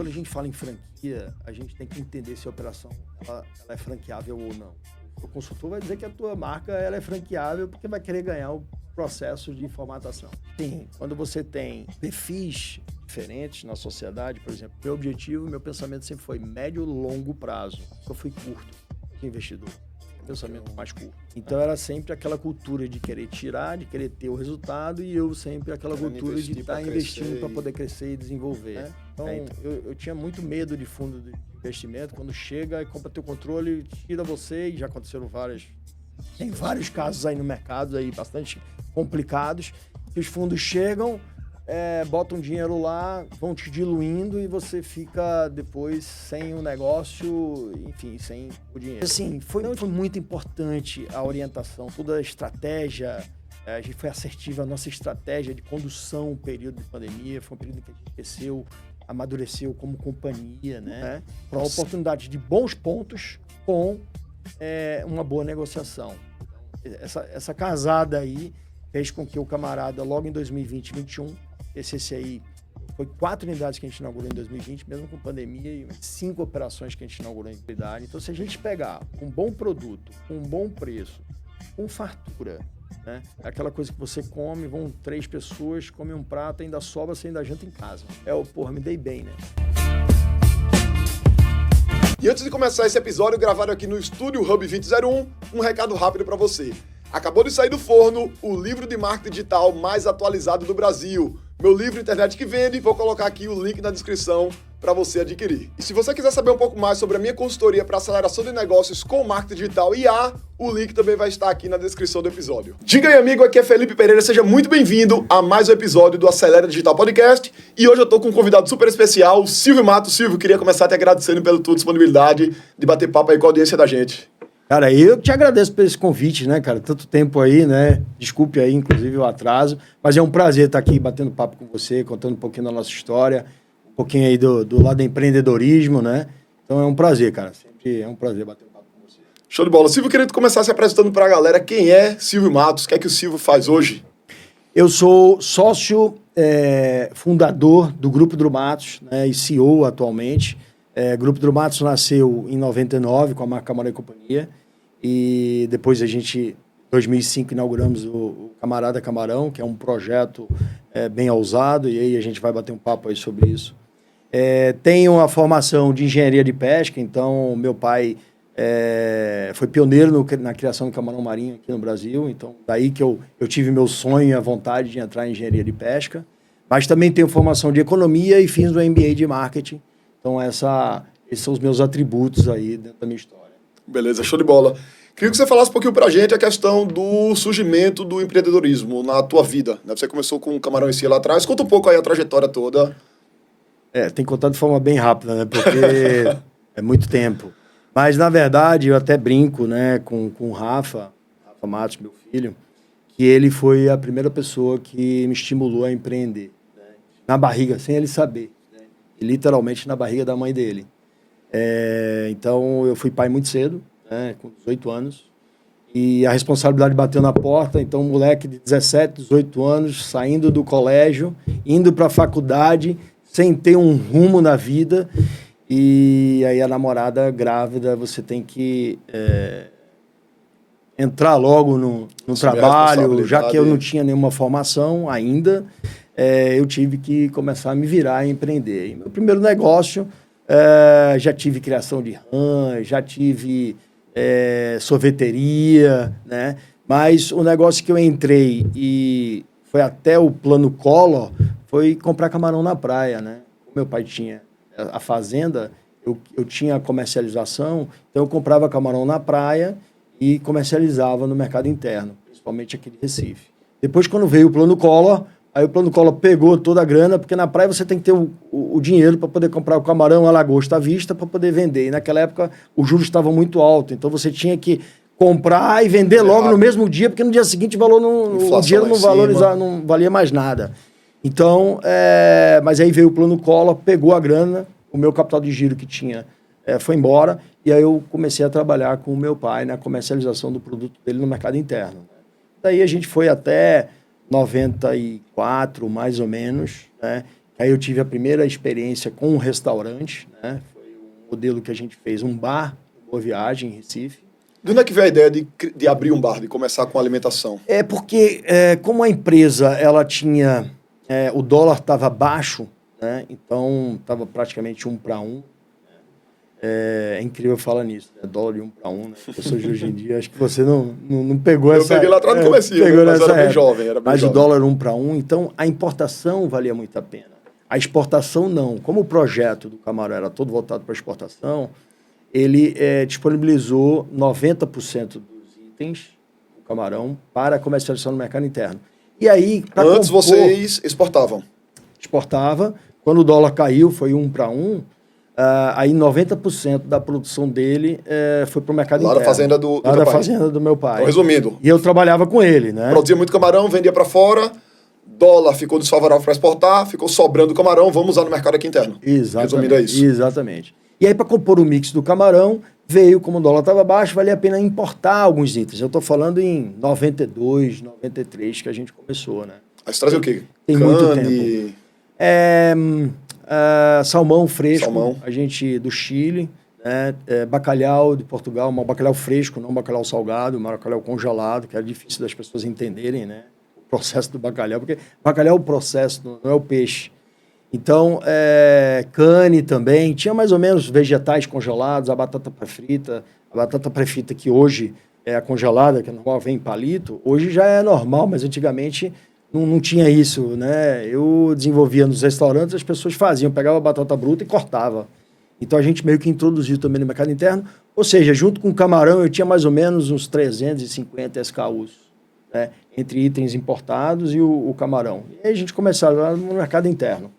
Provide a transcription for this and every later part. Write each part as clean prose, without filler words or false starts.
quando a gente fala em franquia, a gente tem que entender se a operação ela é franqueável ou não. O consultor vai dizer que a tua marca ela é franqueável porque vai querer ganhar o processo de formatação. Sim, quando você tem perfis diferentes na sociedade, por exemplo, meu objetivo, meu pensamento sempre foi médio e longo prazo. Eu fui curto de investidor. Pensamento mais curto. Então era sempre aquela cultura de querer tirar, de querer ter o resultado, e eu sempre aquela cultura de estar investindo para poder crescer e desenvolver. Então eu tinha muito medo de fundo de investimento, quando chega e compra teu controle, tira você, e já aconteceram tem vários casos aí no mercado, aí bastante complicados, que os fundos chegam, botam dinheiro lá, vão te diluindo e você fica depois sem o negócio, enfim, sem o dinheiro. Assim, foi muito importante a orientação, toda a estratégia, a gente foi assertiva, a nossa estratégia de condução no período de pandemia, foi um período em que a gente cresceu, amadureceu como companhia, né? Para a oportunidade de bons pontos com uma boa negociação. Essa casada aí fez com que o camarada, logo em 2020 e 2021, esse aí foi 4 unidades que a gente inaugurou em 2020, mesmo com pandemia, e 5 operações que a gente inaugurou em unidade. Então, se a gente pegar um bom produto, um bom preço, com fartura, né? Aquela coisa que você come, vão 3 pessoas, come um prato, ainda sobra, você ainda janta em casa. Me dei bem, né? E antes de começar esse episódio, gravaram aqui no Estúdio Hub 2001 um recado rápido para você. Acabou de sair do forno o livro de marketing digital mais atualizado do Brasil. Meu livro Internet que Vende, vou colocar aqui o link na descrição para você adquirir. E se você quiser saber um pouco mais sobre a minha consultoria para aceleração de negócios com marketing digital e IA, o link também vai estar aqui na descrição do episódio. Diga aí, amigo, aqui é Felipe Pereira, seja muito bem-vindo a mais um episódio do Acelera Digital Podcast. E hoje eu tô com um convidado super especial, o Silvio Matos. Silvio, queria começar te agradecendo pela tua disponibilidade de bater papo aí com a audiência da gente. Cara, eu te agradeço por esse convite, né, cara? Tanto tempo aí, né? Desculpe aí, inclusive, o atraso. Mas é um prazer estar aqui batendo papo com você, contando um pouquinho da nossa história, um pouquinho aí do lado do empreendedorismo, né? Então é um prazer, cara. Sempre é um prazer bater papo com você. Show de bola. Silvio, eu queria começar se apresentando para a galera. Quem é Silvio Matos? O que é que o Silvio faz hoje? Eu sou sócio fundador do Grupo Drumatos, né, e CEO atualmente. Grupo Drumatos nasceu em 99 com a marca Camarão e Companhia, e depois em 2005, inauguramos o Camarada Camarão, que é um projeto bem ousado, e aí a gente vai bater um papo aí sobre isso. Tenho a formação de engenharia de pesca, então meu pai foi pioneiro na criação do camarão marinho aqui no Brasil, então daí que eu tive meu sonho e a vontade de entrar em engenharia de pesca, mas também tenho formação de economia e fiz o MBA de marketing. Então, esses são os meus atributos aí dentro da minha história. Beleza, show de bola. Queria que você falasse um pouquinho pra gente a questão do surgimento do empreendedorismo na tua vida, né? Você começou com o Camarão em Si lá atrás. Conta um pouco aí a trajetória toda. Tem que contar de forma bem rápida, né? Porque é muito tempo. Mas, na verdade, eu até brinco, né, com o Rafa Matos, meu filho, que ele foi a primeira pessoa que me estimulou a empreender, né? Na barriga, sem ele saber. Literalmente na barriga da mãe dele. Então, eu fui pai muito cedo, né, com 18 anos, e a responsabilidade bateu na porta. Então, um moleque de 17, 18 anos, saindo do colégio, indo para a faculdade, sem ter um rumo na vida, e aí a namorada grávida, você tem que entrar logo no trabalho, já que eu não tinha nenhuma formação ainda. Eu tive que começar a me virar e empreender. E meu primeiro negócio, já tive criação de rã, já tive sorveteria, né? Mas o negócio que eu entrei e foi até o plano Collor foi comprar camarão na praia, né? Meu pai tinha a fazenda, eu tinha a comercialização, então eu comprava camarão na praia e comercializava no mercado interno, principalmente aqui de Recife. Depois, quando veio o plano Collor, aí o plano Collor pegou toda a grana, porque na praia você tem que ter o dinheiro para poder comprar o camarão, a lagosta à vista, para poder vender. E naquela época os juros estavam muito altos, então você tinha que comprar e vender logo no mesmo dia, porque no dia seguinte o dinheiro não valia mais nada. Então, mas aí veio o plano Collor, pegou a grana, o meu capital de giro que tinha foi embora, e aí eu comecei a trabalhar com o meu pai na comercialização do produto dele no mercado interno. Daí a gente foi até 94, mais ou menos, né? Aí eu tive a primeira experiência com um restaurante, né? Foi um modelo que a gente fez, um bar, Boa Viagem, em Recife. De onde é que veio a ideia de abrir um bar, de começar com alimentação? É porque, como a empresa, ela tinha... o dólar estava baixo, né? Então estava praticamente 1 para 1. É incrível falar nisso, né? Dólar de 1 para 1, né? Pessoas de hoje em dia, acho que você não pegou essa... Eu peguei lá atrás no comecinho, né? Mas era bem jovem. Mas o dólar 1 para 1, então a importação valia muito a pena. A exportação não. Como o projeto do Camarão era todo voltado para exportação, ele disponibilizou 90% dos itens do Camarão para comercialização no mercado interno. E aí... Antes vocês exportavam? Exportava. Quando o dólar caiu, foi 1 para 1, aí 90% da produção dele foi para o mercado interno. Lá da fazenda do Lá da fazenda do meu pai. Então, resumindo. E eu trabalhava com ele, né? Produzia muito camarão, vendia para fora, dólar ficou desfavorável para exportar, ficou sobrando camarão, vamos usar no mercado aqui interno. Exatamente. Resumindo, é isso. Exatamente. E aí, para compor o mix do camarão, veio, como o dólar estava baixo, valia a pena importar alguns itens. Eu estou falando em 92, 93 que a gente começou, né? Aí você trazia o quê? Tem muito tempo. Salmão fresco, Salmão. a gente do Chile, né? Bacalhau de Portugal, um bacalhau fresco, não bacalhau salgado, um bacalhau congelado, que era difícil das pessoas entenderem, né? O processo do bacalhau, porque bacalhau é o processo, não é o peixe. Então, cane também, tinha mais ou menos vegetais congelados, a batata pré-frita que hoje é a congelada, que é normal, vem em palito, hoje já é normal, mas antigamente não tinha isso, né? Eu desenvolvia nos restaurantes, as pessoas faziam, pegava a batata bruta e cortava. Então a gente meio que introduziu também no mercado interno, ou seja, junto com o camarão eu tinha mais ou menos uns 350 SKUs, né? Entre itens importados e o camarão. E aí a gente começava lá no mercado interno.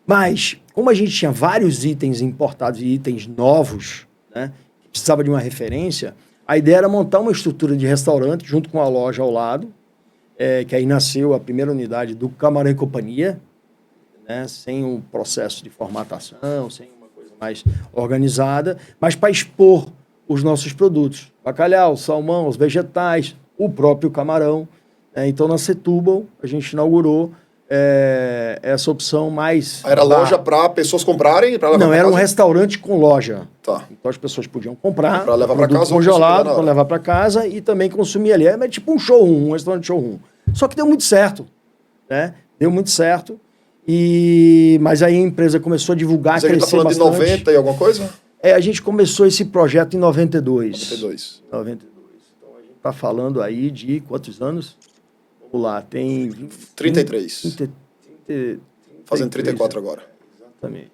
Mas, como a gente tinha vários itens importados e itens novos, né, que precisava de uma referência, a ideia era montar uma estrutura de restaurante junto com a loja ao lado, que aí nasceu a primeira unidade do Camarão e Companhia, né, sem um processo de formatação, sem uma coisa mais organizada, mas para expor os nossos produtos. Bacalhau, salmão, os vegetais, o próprio camarão. Então, na Setúbal, a gente inaugurou essa opção mais... Era loja para pessoas comprarem? Pra levar Não, era casa? um restaurante com loja. Tá. Então as pessoas podiam comprar para levar para casa, congelado, para levar para casa e também consumir ali. É tipo um showroom, um restaurante showroom. Só que deu muito certo, né? Deu muito certo. Mas aí a empresa começou a divulgar, Você está falando bastante. de 90 e alguma coisa? A gente começou esse projeto em 92. 92. Então a gente está falando aí de quantos anos? Vamos lá, tem... 33. Fazendo 34 agora. Exatamente.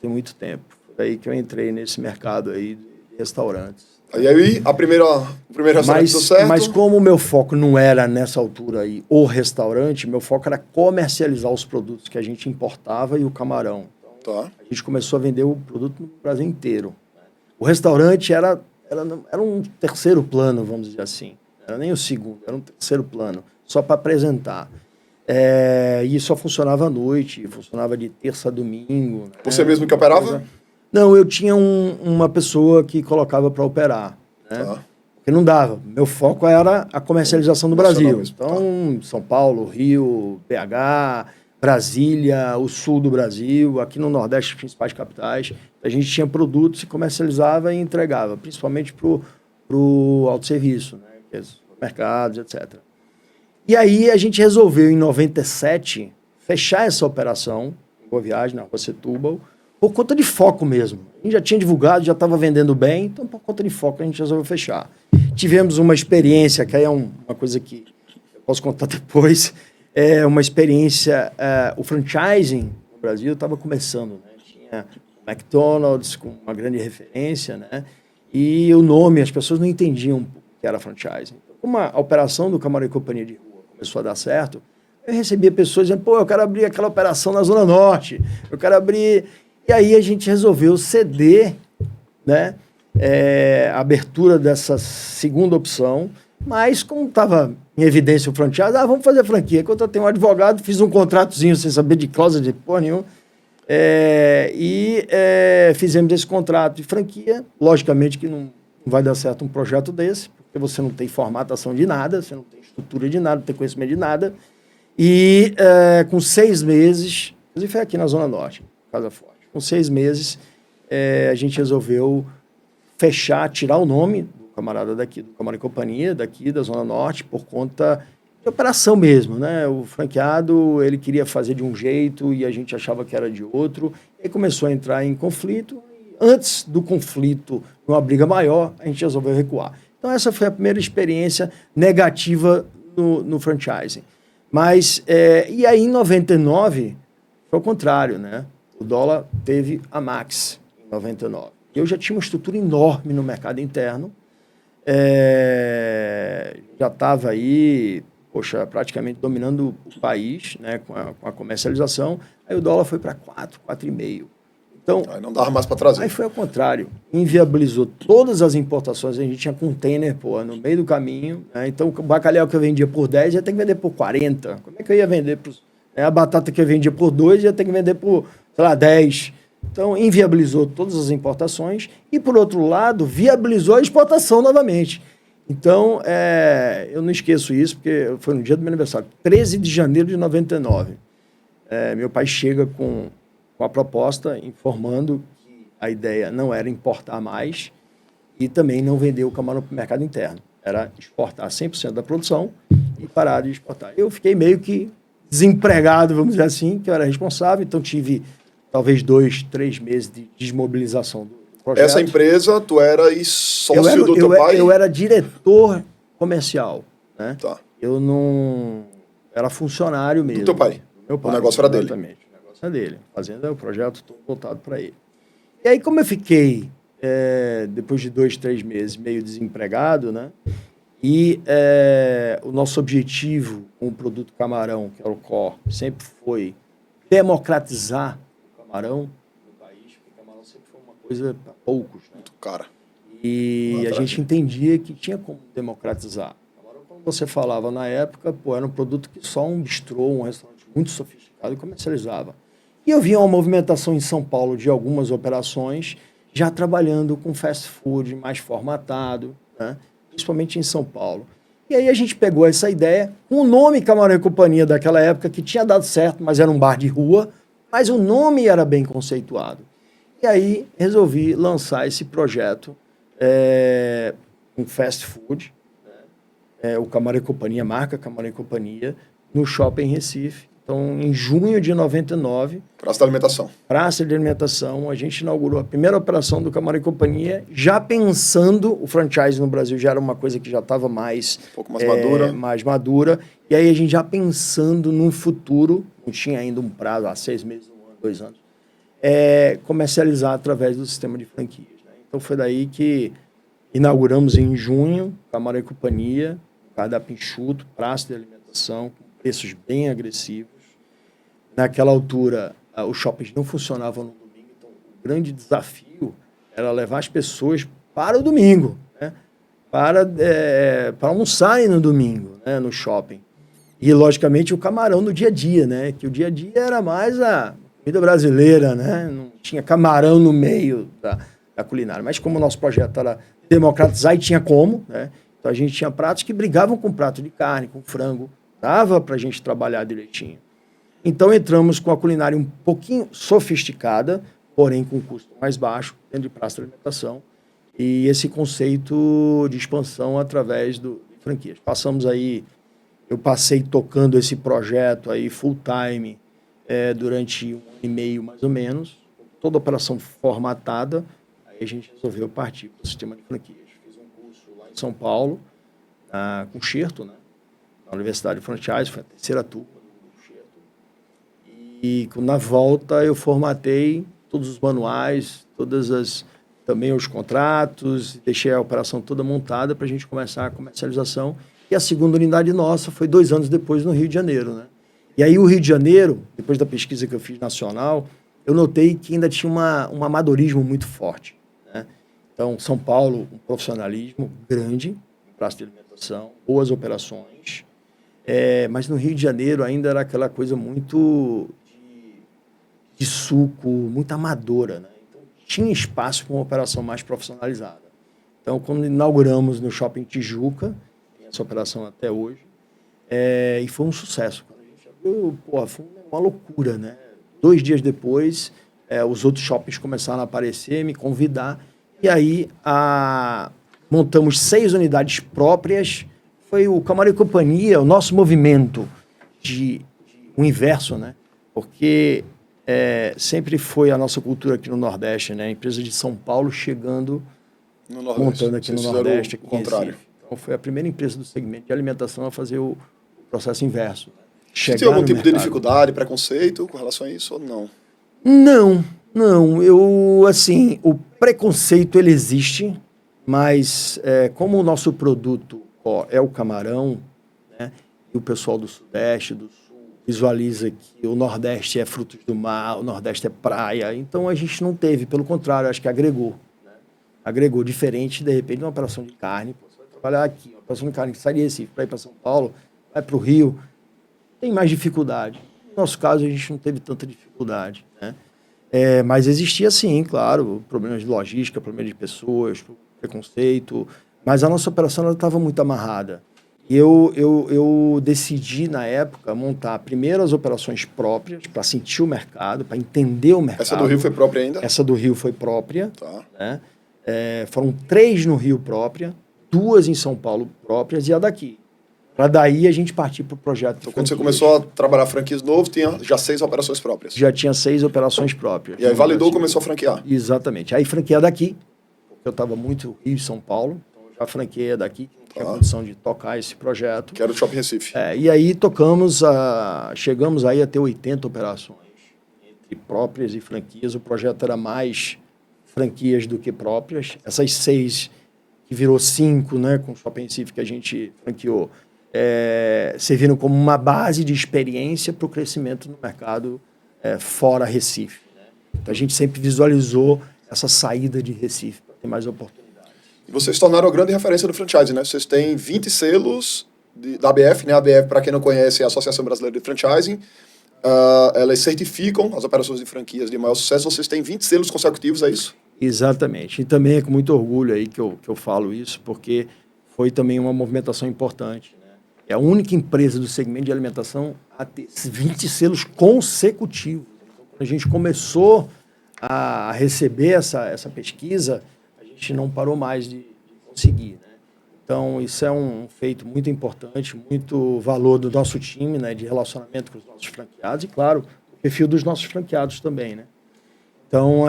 Tem muito tempo. Foi aí que eu entrei nesse mercado aí de restaurantes. Aí o primeiro restaurante deu certo. Mas como o meu foco não era, nessa altura aí, o restaurante, meu foco era comercializar os produtos que a gente importava e o camarão. Então, tá. a gente começou a vender o produto no Brasil inteiro. O restaurante era um terceiro plano, vamos dizer assim. Não era nem o segundo, era um terceiro plano, só para apresentar. E só funcionava à noite, funcionava de terça a domingo. Né? Você mesmo que operava? Não, eu tinha uma pessoa que colocava para operar. Né? Tá. Porque não dava. Meu foco era a comercialização do Brasil. Mesmo. Então, tá. São Paulo, Rio, BH, Brasília, o sul do Brasil, aqui no Nordeste, as principais capitais. A gente tinha produtos e comercializava e entregava, principalmente para o autosserviço, né? Que é os mercados, etc. E aí a gente resolveu, em 97, fechar essa operação, em Boa Viagem, na Rua Setúbal, por conta de foco mesmo. A gente já tinha divulgado, já estava vendendo bem, então por conta de foco a gente resolveu fechar. Tivemos uma experiência, que aí é uma coisa que eu posso contar depois, uma experiência, o franchising no Brasil estava começando, né? Tinha o McDonald's com uma grande referência, né? E o nome, as pessoas não entendiam o que era franchising. Então, como a operação do Camarão e Companhia de Rua começou a dar certo, eu recebia pessoas dizendo, eu quero abrir aquela operação na Zona Norte, eu quero abrir... E aí a gente resolveu ceder, né, a abertura dessa segunda opção, mas como estava em evidência o franchise, vamos fazer a franquia. Quando eu tenho um advogado, fiz um contratozinho sem saber de cláusula de porra nenhuma, fizemos esse contrato de franquia. Logicamente que não vai dar certo um projeto desse, porque você não tem formatação de nada, você não tem estrutura de nada, não tem conhecimento de nada. E com 6 meses... Inclusive foi aqui na Zona Norte, Casa Forte. Com 6 meses, a gente resolveu fechar, tirar o nome do camarada daqui, do Camarão e Companhia, daqui da Zona Norte, por conta de operação mesmo, né? O franqueado, ele queria fazer de um jeito e a gente achava que era de outro. E começou a entrar em conflito. Antes do conflito, uma briga maior, a gente resolveu recuar. Então, essa foi a primeira experiência negativa no franchising. Mas, e aí, em 99, foi o contrário, né? O dólar teve a max em 99. Eu já tinha uma estrutura enorme no mercado interno. Já estava aí, praticamente dominando o país, né, com a comercialização. Aí o dólar foi para 4, 4,5. Então, aí não dava mais para trazer. Aí foi ao contrário. Inviabilizou todas as importações. A gente tinha container, no meio do caminho. Né? Então, o bacalhau que eu vendia por 10 ia ter que vender por 40. Como é que eu ia vender? A batata que eu vendia por 2 ia ter que vender por, 10. Então, inviabilizou todas as importações. E, por outro lado, viabilizou a exportação novamente. Então, eu não esqueço isso, porque foi no dia do meu aniversário, 13 de janeiro de 99. Meu pai chega com a proposta informando que a ideia não era importar mais e também não vender o camarão para o mercado interno. Era exportar 100% da produção e parar de exportar. Eu fiquei meio que desempregado, vamos dizer assim, que eu era responsável, então tive talvez 2, 3 meses de desmobilização do projeto. Essa empresa, tu era sócio do teu pai? Eu era diretor comercial. Né? Tá. Eu não... Era funcionário mesmo. Do teu pai? Meu pai. O negócio era dele? Exatamente. Dele, fazendo o projeto todo voltado para ele. E aí, como eu fiquei, depois de 2, 3 meses, meio desempregado, né? E o nosso objetivo com o produto camarão, que é o core, sempre foi democratizar o camarão no país, porque o camarão sempre foi uma coisa para poucos. Né? Muito cara. E a gente entendia que tinha como democratizar. O camarão, como você falava na época, era um produto que só um bistrô, um restaurante muito sofisticado comercializava. E eu via uma movimentação em São Paulo de algumas operações, já trabalhando com fast food mais formatado, né? Principalmente em São Paulo. E aí a gente pegou essa ideia, com o nome Camarão e Companhia daquela época, que tinha dado certo, mas era um bar de rua, mas o nome era bem conceituado. E aí resolvi lançar esse projeto com fast food, o Camarão e Companhia, marca Camarão e Companhia, no Shopping Recife. Então, em junho de 99... Praça da Alimentação. Praça de Alimentação, a gente inaugurou a primeira operação do Camarão e Companhia, já pensando, o franchise no Brasil já era uma coisa que já estava mais... Um pouco mais madura. Mais madura. E aí a gente já pensando num futuro, não tinha ainda um prazo, 6 meses, 1 ano, 2 anos, comercializar através do sistema de franquias. Né? Então, foi daí que inauguramos em junho, Camarão e Companhia, cardápio enxuto, praça de alimentação, com preços bem agressivos. Naquela altura, os shoppings não funcionavam no domingo, então o grande desafio era levar as pessoas para o domingo, né? para almoçarem no domingo, né? No shopping. E, logicamente, o camarão no dia a dia, né? Que o dia a dia era mais a comida brasileira, né? Não tinha camarão no meio da culinária. Mas como o nosso projeto era democratizar e tinha como, né? Então a gente tinha pratos que brigavam com prato de carne, com frango, dava para a gente trabalhar direitinho. Então, entramos com a culinária um pouquinho sofisticada, porém com custo mais baixo, dentro de praça de alimentação, e esse conceito de expansão através de franquias. Eu passei tocando esse projeto aí full time durante 1 ano e meio, mais ou menos, toda a operação formatada, aí a gente resolveu partir para o sistema de franquias. Fiz um curso lá em São Paulo, com Xerto, né? Na Universidade de Franchise, foi a 3ª turma do Xerto. E na volta eu formatei todos os manuais, também os contratos, deixei a operação toda montada para a gente começar a comercialização. E a segunda unidade nossa foi 2 anos depois no Rio de Janeiro, né? E aí o Rio de Janeiro, depois da pesquisa que eu fiz nacional, eu notei que ainda tinha um amadorismo muito forte, né? Então, São Paulo, um profissionalismo grande, praça de alimentação, boas operações, mas no Rio de Janeiro ainda era aquela coisa muito de suco, muito amadora, né? Então, tinha espaço para uma operação mais profissionalizada. Então, quando inauguramos no Shopping Tijuca, tem essa operação até hoje, e foi um sucesso. Quando a gente abriu, foi uma loucura, né? 2 dias depois, os outros shoppings começaram a aparecer, me convidar. E aí, montamos 6 unidades próprias. Foi o Camarão e Companhia, o nosso movimento o inverso, né? Porque sempre foi a nossa cultura aqui no Nordeste, né? A empresa de São Paulo chegando, montando aqui no Nordeste. Aqui o contrário. Então, foi a primeira empresa do segmento de alimentação a fazer o processo inverso. Você tem algum tipo de dificuldade, preconceito com relação a isso ou não? Não. Assim, o preconceito, ele existe, mas como o nosso produto é o camarão, né? E o pessoal do Sudeste, do Sul, visualiza que o Nordeste é frutos do mar, o Nordeste é praia. Então, a gente não teve, pelo contrário, acho que agregou. Né? Agregou, diferente, de repente, de uma operação de carne. Você vai trabalhar aqui, uma operação de carne que sai de Recife para ir para São Paulo, vai para o Rio, tem mais dificuldade. No nosso caso, a gente não teve tanta dificuldade. Né? Mas existia, sim, claro, problemas de logística, problemas de pessoas, preconceito, mas a nossa operação estava muito amarrada. E eu decidi, na época, montar primeiro as operações próprias, para sentir o mercado, para entender o mercado. Essa do Rio foi própria ainda? Essa do Rio foi própria. Tá. Né? Foram 3 no Rio própria, 2 em São Paulo próprias e a daqui. Para daí a gente partir para o projeto. Então, quando você começou a trabalhar franquias novos, tinha já 6 operações próprias? Já tinha 6 operações próprias. E aí validou, começou a franquear? Exatamente. Aí franquear daqui, porque eu estava muito Rio e São Paulo, então já franqueei daqui, não tinha condição de tocar esse projeto. Que era o Shopping Recife. E aí chegamos aí a ter 80 operações, entre próprias e franquias. O projeto era mais franquias do que próprias. Essas 6, que virou 5, né, com o Shopping Recife que a gente franqueou, serviram como uma base de experiência para o crescimento no mercado fora Recife. Né? Então, a gente sempre visualizou essa saída de Recife para ter mais oportunidades. E vocês se tornaram a grande referência do franchise, né? Vocês têm 20 selos da ABF, né? A ABF, para quem não conhece, é a Associação Brasileira de Franchising. Elas certificam as operações de franquias de maior sucesso. Vocês têm 20 selos consecutivos, é isso? Exatamente. E também é com muito orgulho aí que eu falo isso, porque foi também uma movimentação importante. É a única empresa do segmento de alimentação a ter 20 selos consecutivos. Então, quando a gente começou a receber essa pesquisa, a gente não parou mais de conseguir. Né? Então, isso é um feito muito importante, muito valor do nosso time, né, de relacionamento com os nossos franqueados e, claro, o perfil dos nossos franqueados também. Né? Então,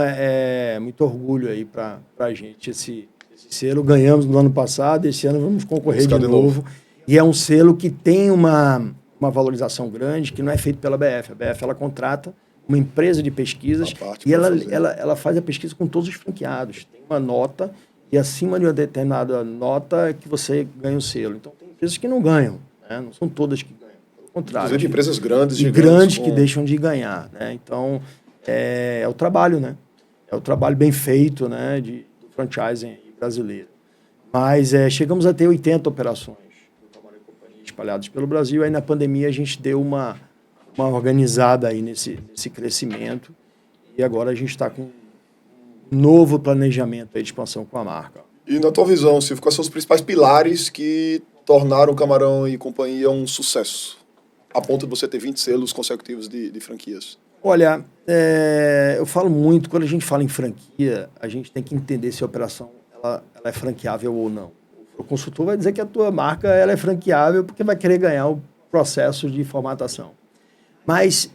muito orgulho aí para a gente esse selo. Ganhamos no ano passado, esse ano vamos concorrer de novo. E é um selo que tem uma valorização grande, que não é feito pela BF. A BF, ela contrata uma empresa de pesquisas e ela faz a pesquisa com todos os franqueados. Tem uma nota e acima de uma determinada nota que você ganha o selo. Então, tem empresas que não ganham, né? Não são todas que ganham. Pelo contrário. Inclusive empresas grandes. E grandes que deixam de ganhar. Né? Então, é o trabalho, né? É o trabalho bem feito, né, do franchising brasileiro. Mas chegamos a ter 80 operações espalhados pelo Brasil. Aí na pandemia a gente deu uma organizada aí nesse crescimento e agora a gente está com um novo planejamento aí de expansão com a marca. E na tua visão, Silvio, quais são os principais pilares que tornaram o Camarão e Companhia um sucesso, a ponto de você ter 20 selos consecutivos de franquias? Olha, eu falo muito, quando a gente fala em franquia, a gente tem que entender se a operação ela é franqueável ou não. O consultor vai dizer que a tua marca ela é franqueável porque vai querer ganhar o processo de formatação. Mas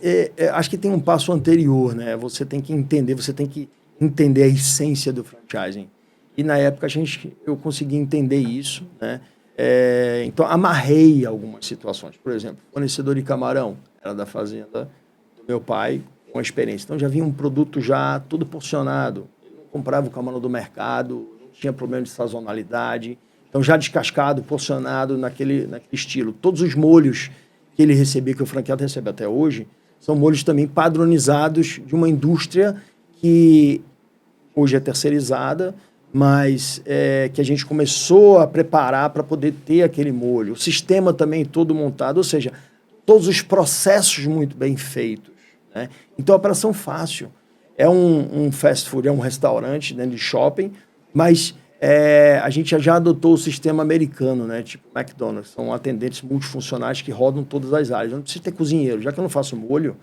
acho que tem um passo anterior, né? Você tem que entender a essência do franchising. E na época eu consegui entender isso, né? Então amarrei algumas situações. Por exemplo, fornecedor de camarão era da fazenda do meu pai, com experiência. Então já vinha um produto já todo porcionado. Ele não comprava o camarão do mercado, não tinha problema de sazonalidade. Então, já descascado, porcionado naquele estilo. Todos os molhos que ele recebia, que o franqueado recebe até hoje, são molhos também padronizados de uma indústria que hoje é terceirizada, mas que a gente começou a preparar para poder ter aquele molho. O sistema também todo montado, ou seja, todos os processos muito bem feitos. Né? Então, a operação fácil. É um fast food, é um restaurante dentro de shopping, mas a gente já adotou o sistema americano, né? Tipo McDonald's. São atendentes multifuncionais que rodam todas as áreas. Eu não preciso ter cozinheiro. Já que eu não faço molho,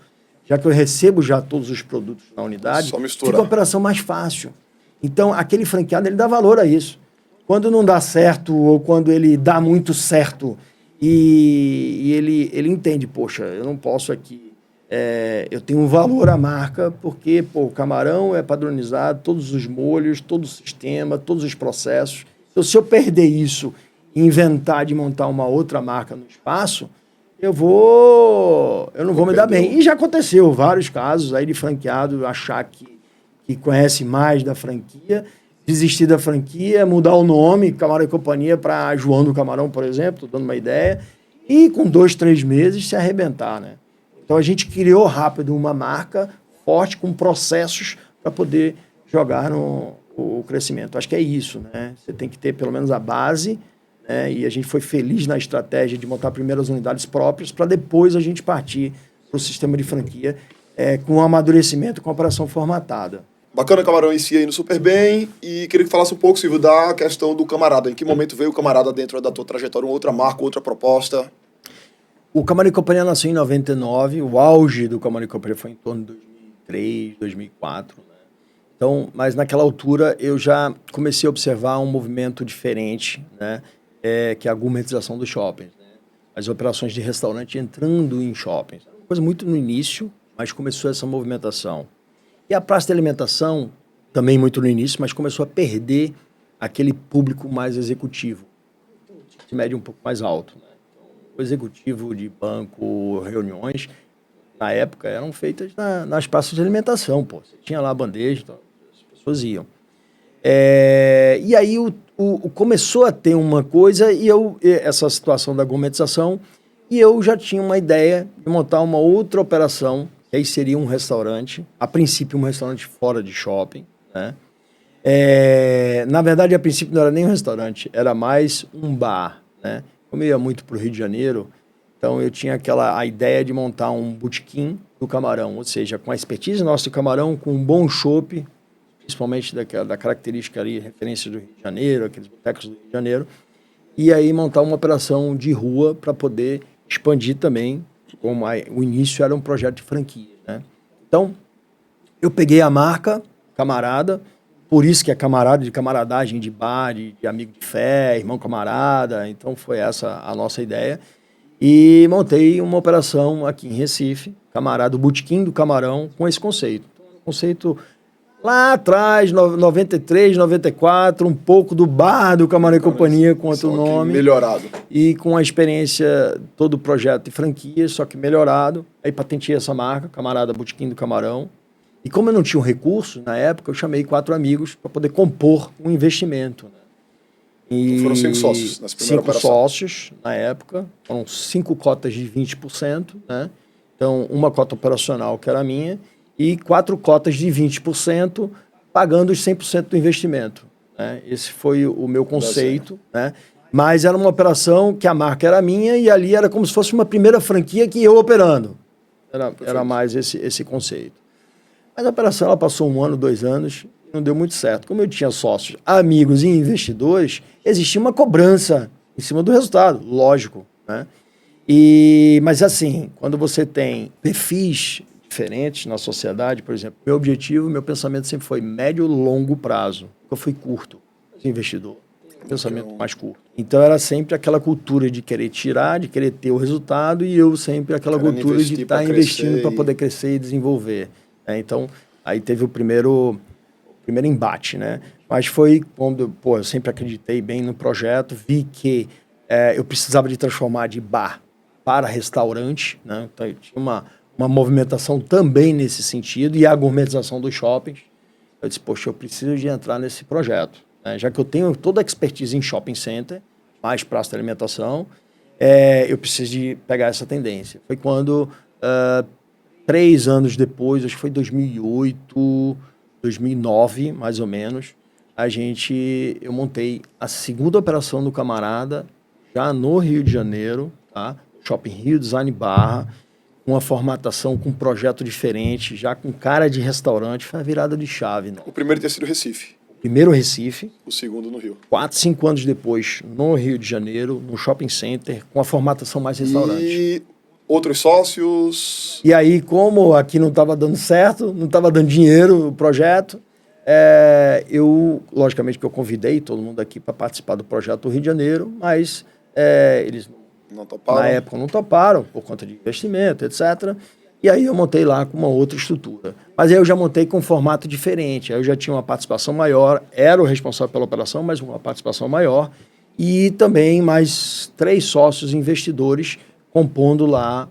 já que eu recebo já todos os produtos na unidade, Só misturar. fica a operação mais fácil. Então, aquele franqueado, ele dá valor a isso. Quando não dá certo, ou quando ele dá muito certo, e ele entende, poxa, eu não posso aqui... eu tenho um valor à marca, porque o camarão é padronizado, todos os molhos, todo o sistema, todos os processos. Então, se eu perder isso e inventar de montar uma outra marca no espaço, eu não vou me dar bem. E já aconteceu vários casos aí de franqueado achar que conhece mais da franquia, desistir da franquia, mudar o nome, Camarão e Companhia, para João do Camarão, por exemplo, tô dando uma ideia, e com 2, 3 meses se arrebentar, né? Então a gente criou rápido uma marca forte, com processos para poder jogar o crescimento. Acho que é isso, né? Você tem que ter pelo menos a base, né? E a gente foi feliz na estratégia de montar primeiras unidades próprias para depois a gente partir para o sistema de franquia com amadurecimento, com a operação formatada. Bacana, Camarão em si indo super bem. E queria que falasse um pouco, Silvio, da questão do Camarada. Em que momento veio o Camarada dentro da tua trajetória? Uma outra marca, outra proposta? O Camarão e Companhia nasceu em 99. O auge do Camarão e Companhia foi em torno de 2003, 2004. Né? Então, mas naquela altura eu já comecei a observar um movimento diferente, né? Que é a gourmetização dos shoppings. Né? As operações de restaurante entrando em shoppings. Uma coisa muito no início, mas começou essa movimentação. E a praça de alimentação, também muito no início, mas começou a perder aquele público mais executivo. De média um pouco mais alto. Né? Então, o executivo de banco, reuniões, na época, eram feitas nas praças de alimentação. Pô. Você tinha lá a bandeja, então, as pessoas iam. E aí começou a ter uma coisa, essa situação da gourmetização, e eu já tinha uma ideia de montar uma outra operação, que aí seria um restaurante, a princípio um restaurante fora de shopping, né? Na verdade, a princípio não era nem um restaurante, era mais um bar, né? Como eu ia muito para o Rio de Janeiro, então eu tinha a ideia de montar um botequim do camarão, ou seja, com a expertise nossa do camarão, com um bom chopp, principalmente da característica ali, referência do Rio de Janeiro, aqueles botecos do Rio de Janeiro, e aí montar uma operação de rua para poder expandir também, como o início era um projeto de franquia, né? Então, eu peguei a marca Camarada, por isso que é camarada, de camaradagem, de bar, de amigo de fé, irmão camarada, então foi essa a nossa ideia, e montei uma operação aqui em Recife, Camarada, o Botequim do Camarão, com esse conceito. Conceito lá atrás, 93, 94, um pouco do bar do Camarão e Companhia, com outro nome. Melhorado. E com a experiência, todo o projeto de franquia, só que melhorado. Aí patentei essa marca, Camarada Botequim do Camarão. E como eu não tinha um recurso, na época, eu chamei 4 amigos para poder compor um investimento. Né? E foram 5 sócios nessa primeira operação. 5 sócios, na época. Foram 5 cotas de 20%. Né? Então, uma cota operacional, que era minha, e 4 cotas de 20%, pagando os 100% do investimento. Né? Esse foi o meu conceito. Né? Mas era uma operação que a marca era minha e ali era como se fosse uma primeira franquia que eu operando. Era mais esse conceito. Mas a operação ela passou 1 ano, 2 anos, não deu muito certo. Como eu tinha sócios, amigos e investidores, existia uma cobrança em cima do resultado, lógico. Né? Mas assim, quando você tem perfis diferentes na sociedade, por exemplo, meu objetivo, meu pensamento sempre foi médio, longo prazo. Eu fui curto, investidor, pensamento mais curto. Então era sempre aquela cultura de querer tirar, de querer ter o resultado, e eu sempre aquela cultura de estar investindo para poder crescer e desenvolver. Então aí teve o primeiro embate, né? Mas foi quando, eu sempre acreditei bem no projeto, vi que eu precisava de transformar de bar para restaurante, né? Então eu tinha uma movimentação também nesse sentido, e a gourmetização dos shoppings. Eu disse, poxa, eu preciso de entrar nesse projeto. Né? Já que eu tenho toda a expertise em shopping center, mais praça de alimentação, eu preciso de pegar essa tendência. Foi quando, 3 anos depois, acho que foi 2008, 2009, mais ou menos, eu montei a segunda operação do Camarada, já no Rio de Janeiro, tá? Shopping Rio, Design Barra, uma formatação com um projeto diferente, já com cara de restaurante, foi a virada de chave. Né? O primeiro ter sido Recife. Primeiro Recife. O segundo no Rio. 4, 5 anos depois, no Rio de Janeiro, no shopping center, com a formatação mais restaurante. E Outros sócios? E aí, como aqui não estava dando certo, não estava dando dinheiro o projeto, logicamente que eu convidei todo mundo aqui para participar do projeto do Rio de Janeiro, mas eles Não toparam? na época não toparam, por conta de investimento, etc. E aí eu montei lá com uma outra estrutura. Mas aí eu já montei com um formato diferente, aí eu já tinha uma participação maior, era o responsável pela operação, mas uma participação maior, e também mais 3 sócios investidores compondo lá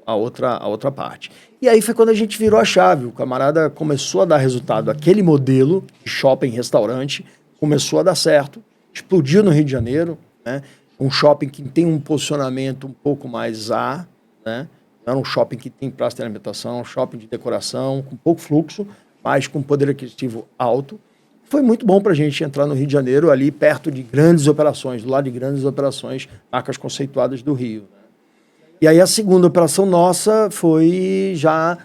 a outra parte. E aí foi quando a gente virou a chave. O camarada começou a dar resultado. Aquele modelo de shopping-restaurante começou a dar certo. Explodiu no Rio de Janeiro, né? Um shopping que tem um posicionamento um pouco mais né? Não era um shopping que tem praça de alimentação, um shopping de decoração, com pouco fluxo, mas com poder aquisitivo alto. Foi muito bom para a gente entrar no Rio de Janeiro, ali perto de grandes operações, do lado de grandes operações, marcas conceituadas do Rio. E aí a segunda operação nossa foi já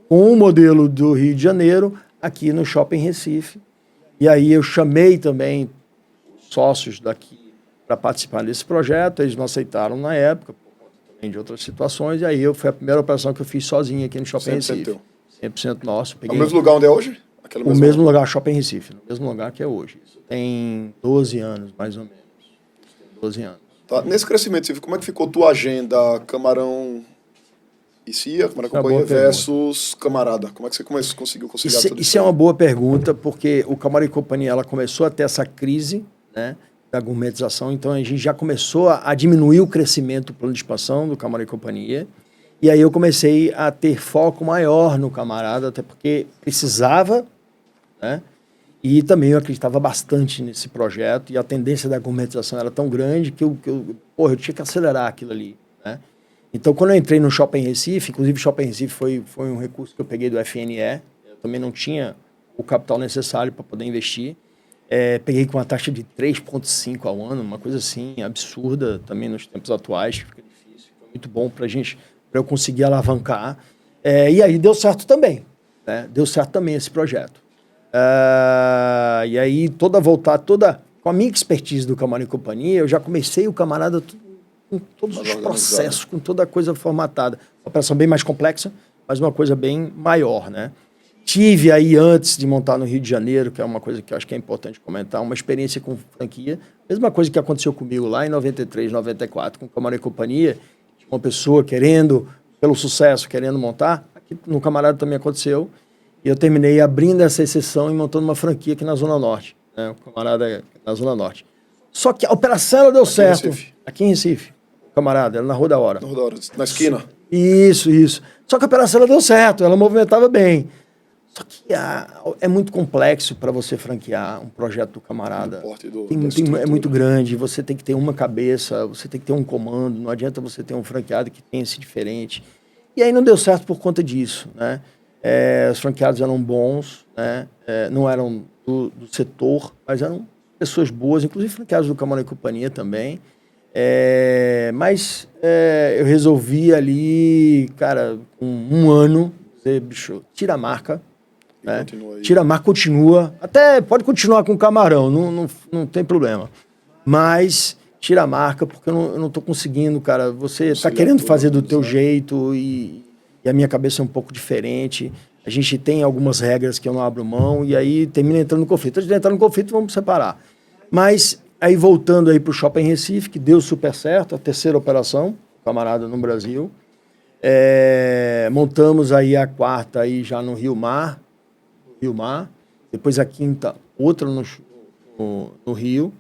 com o modelo do Rio de Janeiro, aqui no Shopping Recife. E aí eu chamei também sócios daqui para participar desse projeto, eles não aceitaram na época, por conta também de outras situações, e aí foi a primeira operação que eu fiz sozinho aqui no Shopping 100% Recife. teu. 100% nosso. É o mesmo lugar onde é hoje? O mesmo lugar, Shopping Recife, no mesmo lugar que é hoje. Isso tem 12 anos, mais ou menos. 12 anos. Tá. Nesse crescimento, Silvio, como é que ficou tua agenda Camarão e CIA, Camarão Companhia versus Camarada? Como é que você conseguiu conciliar tudo isso? Isso é uma boa pergunta, porque o Camarão e Companhia ela começou a ter essa crise, né, da gourmetização, então a gente já começou a diminuir o crescimento do plano de expansão do Camarão e Companhia, e aí eu comecei a ter foco maior no Camarada, até porque precisava, né? E também eu acreditava bastante nesse projeto, e a tendência da gourmetização era tão grande que eu tinha que acelerar aquilo ali, né? Então, quando eu entrei no Shopping Recife, inclusive o Shopping Recife foi um recurso que eu peguei do FNE, eu também não tinha o capital necessário para poder investir, peguei com uma taxa de 3,5 ao ano, uma coisa assim, absurda também nos tempos atuais, que fica difícil, foi muito bom para eu conseguir alavancar, e aí deu certo também, né? Deu certo também esse projeto. E aí, com a minha expertise do Camarão e Companhia, eu já comecei o Camarada com todos os processos, com toda a coisa formatada. Uma operação bem mais complexa, mas uma coisa bem maior, né? Tive aí, antes de montar no Rio de Janeiro, que é uma coisa que eu acho que é importante comentar, uma experiência com franquia. Mesma coisa que aconteceu comigo lá em 93, 94, com o Camarão e Companhia. Uma pessoa querendo, pelo sucesso, querendo montar. Aqui no Camarada também aconteceu. E eu terminei abrindo essa exceção e montando uma franquia aqui na Zona Norte, né? O Camarada na Zona Norte. Só que a operação ela deu certo. Aqui em Recife. Camarada, ela na Rua da Hora. Na Rua da Hora, na esquina. Isso. Só que a operação ela deu certo, ela movimentava bem. Só que é muito complexo para você franquear um projeto do Camarada. É muito grande, você tem que ter uma cabeça, você tem que ter um comando, não adianta você ter um franqueado que pense diferente. E aí não deu certo por conta disso, né? Os franqueados eram bons, né? Não eram do setor, mas eram pessoas boas, inclusive franqueados do Camarão e Companhia também. Mas eu resolvi ali, cara, com um ano, dizer, bicho, tira a marca, né? Tira a marca, continua, até pode continuar com o Camarão, não tem problema, mas tira a marca, porque eu não tô conseguindo, cara, você tá querendo fazer do teu jeito e a minha cabeça é um pouco diferente, a gente tem algumas regras que eu não abro mão, e aí termina entrando no conflito. Antes de entrar no conflito, vamos separar. Mas, aí voltando aí para o Shopping Recife, que deu super certo, a terceira operação, Camarada no Brasil. Montamos aí a quarta aí já no Rio Mar, depois a quinta, outra no Rio,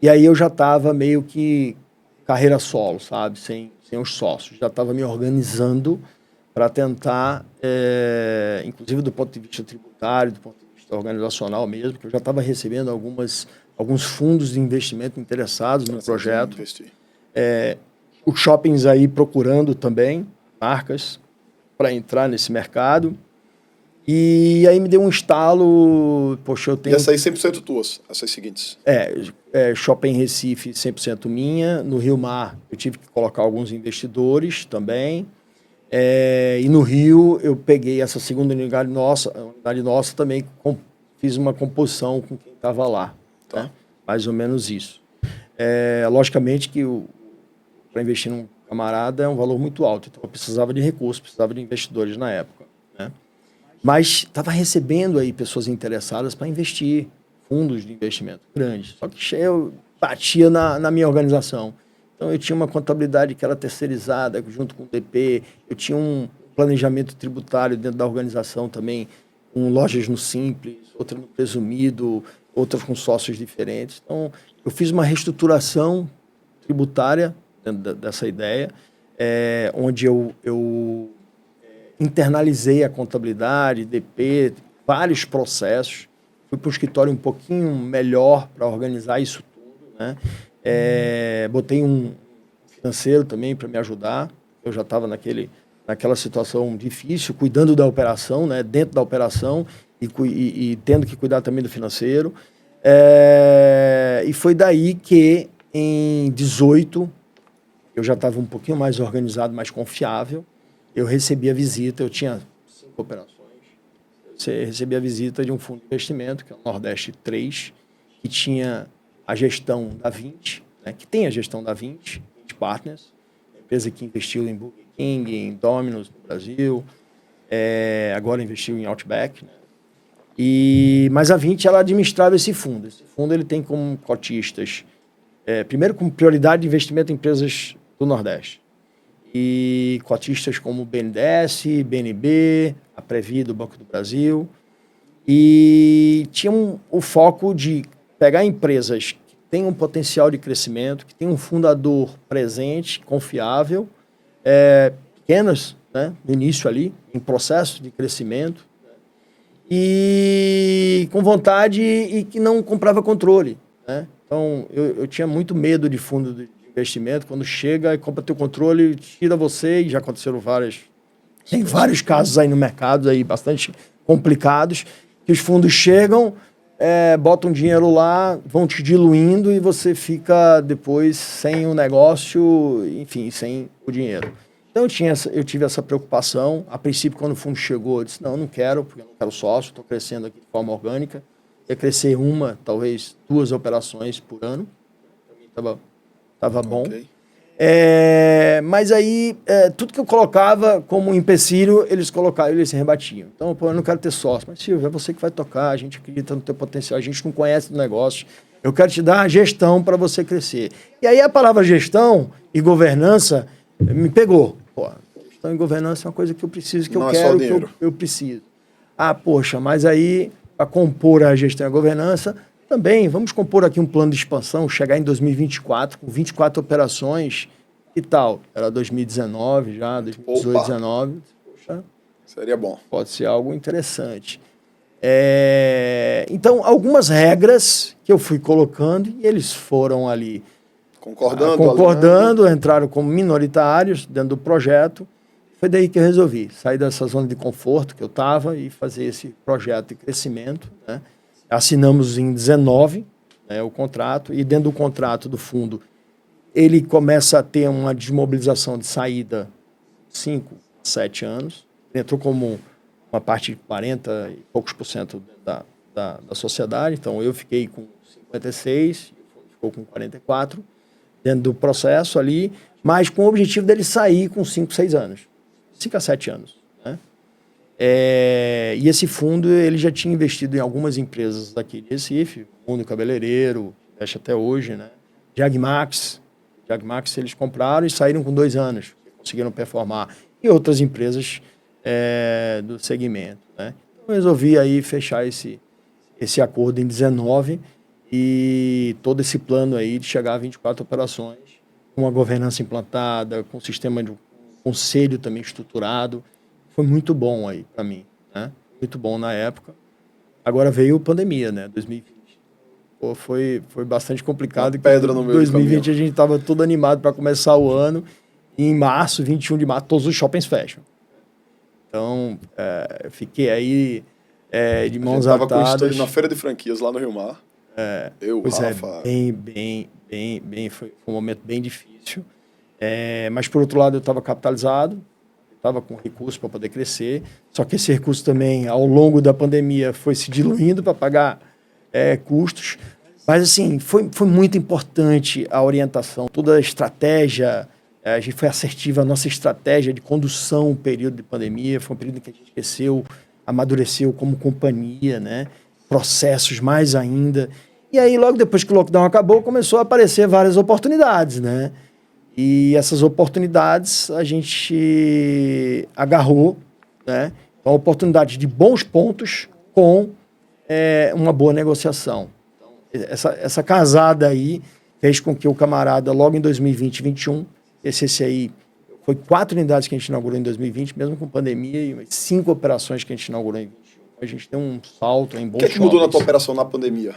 e aí eu já estava meio que carreira solo, sabe, sem os sócios, já estava me organizando para tentar, inclusive do ponto de vista tributário, do ponto de vista organizacional mesmo, que eu já estava recebendo alguns fundos de investimento interessados no projeto. Os shoppings aí procurando também marcas para entrar nesse mercado. E aí me deu um estalo, poxa, eu tenho... E essas aí 100% tuas, essas seguintes? Shopping Recife 100% minha, no Rio Mar eu tive que colocar alguns investidores também, e no Rio eu peguei essa segunda unidade nossa também, fiz uma composição com quem estava lá, tá? Né? Mais ou menos isso. Logicamente que para investir num camarada é um valor muito alto. Então eu precisava de recursos, precisava de investidores na época, né? Mas estava recebendo aí pessoas interessadas para investir, fundos de investimento grandes. Só que eu batia na minha organização. Então eu tinha uma contabilidade que era terceirizada, junto com o DP, eu tinha um planejamento tributário dentro da organização também, com lojas no Simples, outra no Presumido, outras com sócios diferentes. Então eu fiz uma reestruturação tributária dentro dessa ideia, onde eu internalizei a contabilidade, DP, vários processos. Fui para um escritório um pouquinho melhor para organizar isso tudo, né? Botei um financeiro também para me ajudar. Eu já estava naquela situação difícil, cuidando da operação, né? Dentro da operação e tendo que cuidar também do financeiro. E foi daí que, em 18, eu já estava um pouquinho mais organizado, mais confiável. Eu recebi a visita, eu tinha 5 operações. Eu recebi a visita de um fundo de investimento, que é o Nordeste 3, que tinha a gestão da 20, né, que tem a gestão da 20 Partners, empresa que investiu em Burger King, em Domino's no Brasil, agora investiu em Outback, né? Mas a 20 ela administrava esse fundo. Esse fundo ele tem como cotistas, primeiro como prioridade de investimento em empresas do Nordeste, e cotistas como o BNDES, BNB, a Previ do Banco do Brasil, e tinha o foco de pegar empresas que têm um potencial de crescimento, que têm um fundador presente, confiável, pequenas, né, no início ali, em processo de crescimento, e com vontade e que não comprava controle, né? Então, eu tinha muito medo de fundo de investimento, quando chega e compra teu controle, tira você, e já aconteceram tem vários casos aí no mercado, aí bastante complicados, que os fundos chegam, botam dinheiro lá, vão te diluindo e você fica depois sem o negócio, enfim, sem o dinheiro. Então eu tive essa preocupação. A princípio, quando o fundo chegou, eu disse, não quero, porque eu não quero sócio, estou crescendo aqui de forma orgânica. Ia crescer talvez 2 operações por ano. Estava bom. Okay. Mas aí, tudo que eu colocava como empecilho, eles se rebatiam. Então, eu não quero ter sócio. Mas, Silvio, é você que vai tocar, a gente acredita no teu potencial, a gente não conhece do negócio. Eu quero te dar a gestão para você crescer. E aí a palavra gestão e governança me pegou. Gestão e governança é uma coisa que eu preciso, que eu quero, que eu preciso. Poxa, mas aí, para compor a gestão e a governança, também vamos compor aqui um plano de expansão, chegar em 2024 com 24 operações e tal. Era 2019 já, 2018, 2019. Poxa, seria bom. Pode ser algo interessante. Então, algumas regras que eu fui colocando e eles foram ali concordando, entraram como minoritários dentro do projeto. Foi daí que eu resolvi sair dessa zona de conforto que eu estava e fazer esse projeto de crescimento, né? Assinamos em 19, né, o contrato, e dentro do contrato do fundo ele começa a ter uma desmobilização de saída 5, 7 anos. Ele entrou como uma parte de 40 e poucos % da sociedade. Então eu fiquei com 56, o fundo ficou com 44 dentro do processo ali, mas com o objetivo dele sair com 5, 6 anos. 5 a 7 anos, né? E esse fundo ele já tinha investido em algumas empresas daqui de Recife, Mundo Cabeleireiro, investe até hoje, né? Jagmax eles compraram e saíram com 2 anos, conseguiram performar, e outras empresas do segmento, né? Então eu resolvi aí fechar esse acordo em 19 e todo esse plano aí de chegar a 24 operações, com uma governança implantada, com um sistema de conselho também estruturado. Foi muito bom aí para mim, né? Muito bom na época. Agora veio a pandemia, né? 2020. Foi bastante complicado. Uma pedra no meio 2020 a gente estava todo animado para começar o ano. E em março, 21 de março, todos os shoppings fecham. Então, fiquei aí de mãos atadas. Estava com o estúdio na Feira de Franquias lá no Rio Mar. Rafa. Foi um momento bem difícil. Mas, por outro lado, eu estava capitalizado, estava com recursos para poder crescer, só que esse recurso também, ao longo da pandemia, foi se diluindo para pagar custos. Mas, assim, foi muito importante a orientação, toda a estratégia A gente foi assertiva, a nossa estratégia de condução, período de pandemia, foi um período em que a gente cresceu, amadureceu como companhia, né? Processos mais ainda. E aí, logo depois que o lockdown acabou, começou a aparecer várias oportunidades, né? E essas oportunidades a gente agarrou, né? Então, oportunidade de bons pontos com uma boa negociação. Então, essa casada aí fez com que o camarada, logo em 2020 e 2021, esse aí foi 4 unidades que a gente inaugurou em 2020, mesmo com pandemia, e 5 operações que a gente inaugurou em 2021. A gente tem um salto em bons shoppings. O que mudou na tua operação na pandemia,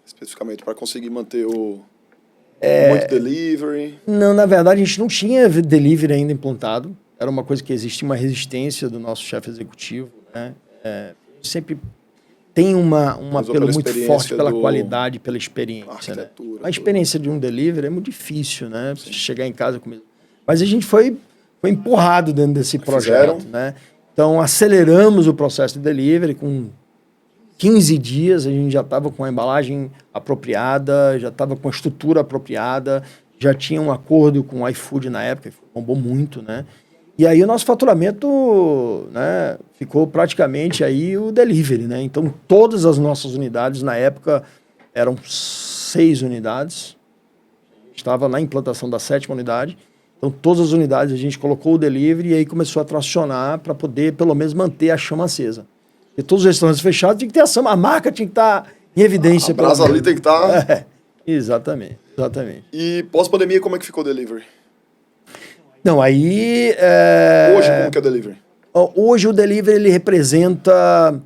especificamente, para conseguir manter muito delivery? Não, na verdade, a gente não tinha delivery ainda implantado. Era uma coisa que existia uma resistência do nosso chefe executivo, né? Sempre tem um apelo muito forte pela qualidade, pela experiência. Né? A experiência de um delivery é muito difícil, né? Você chegar em casa com... Mas a gente foi empurrado dentro desse projeto, né? Então, aceleramos o processo de delivery. Com 15 dias, a gente já estava com a embalagem apropriada, já estava com a estrutura apropriada, já tinha um acordo com o iFood na época, bombou muito, né? E aí o nosso faturamento, né, ficou praticamente aí o delivery, né? Então, todas as nossas unidades, na época, eram 6 unidades. Estava na implantação da 7ª unidade. Então, todas as unidades a gente colocou o delivery e aí começou a tracionar para poder, pelo menos, manter a chama acesa. E todos os restaurantes fechados tinha que ter a marca tinha que estar em evidência. A brasa ali tem que estar... Exatamente. E pós-pandemia, como é que ficou o delivery? Não, aí... Hoje, como que é o delivery? Hoje o delivery, ele representa...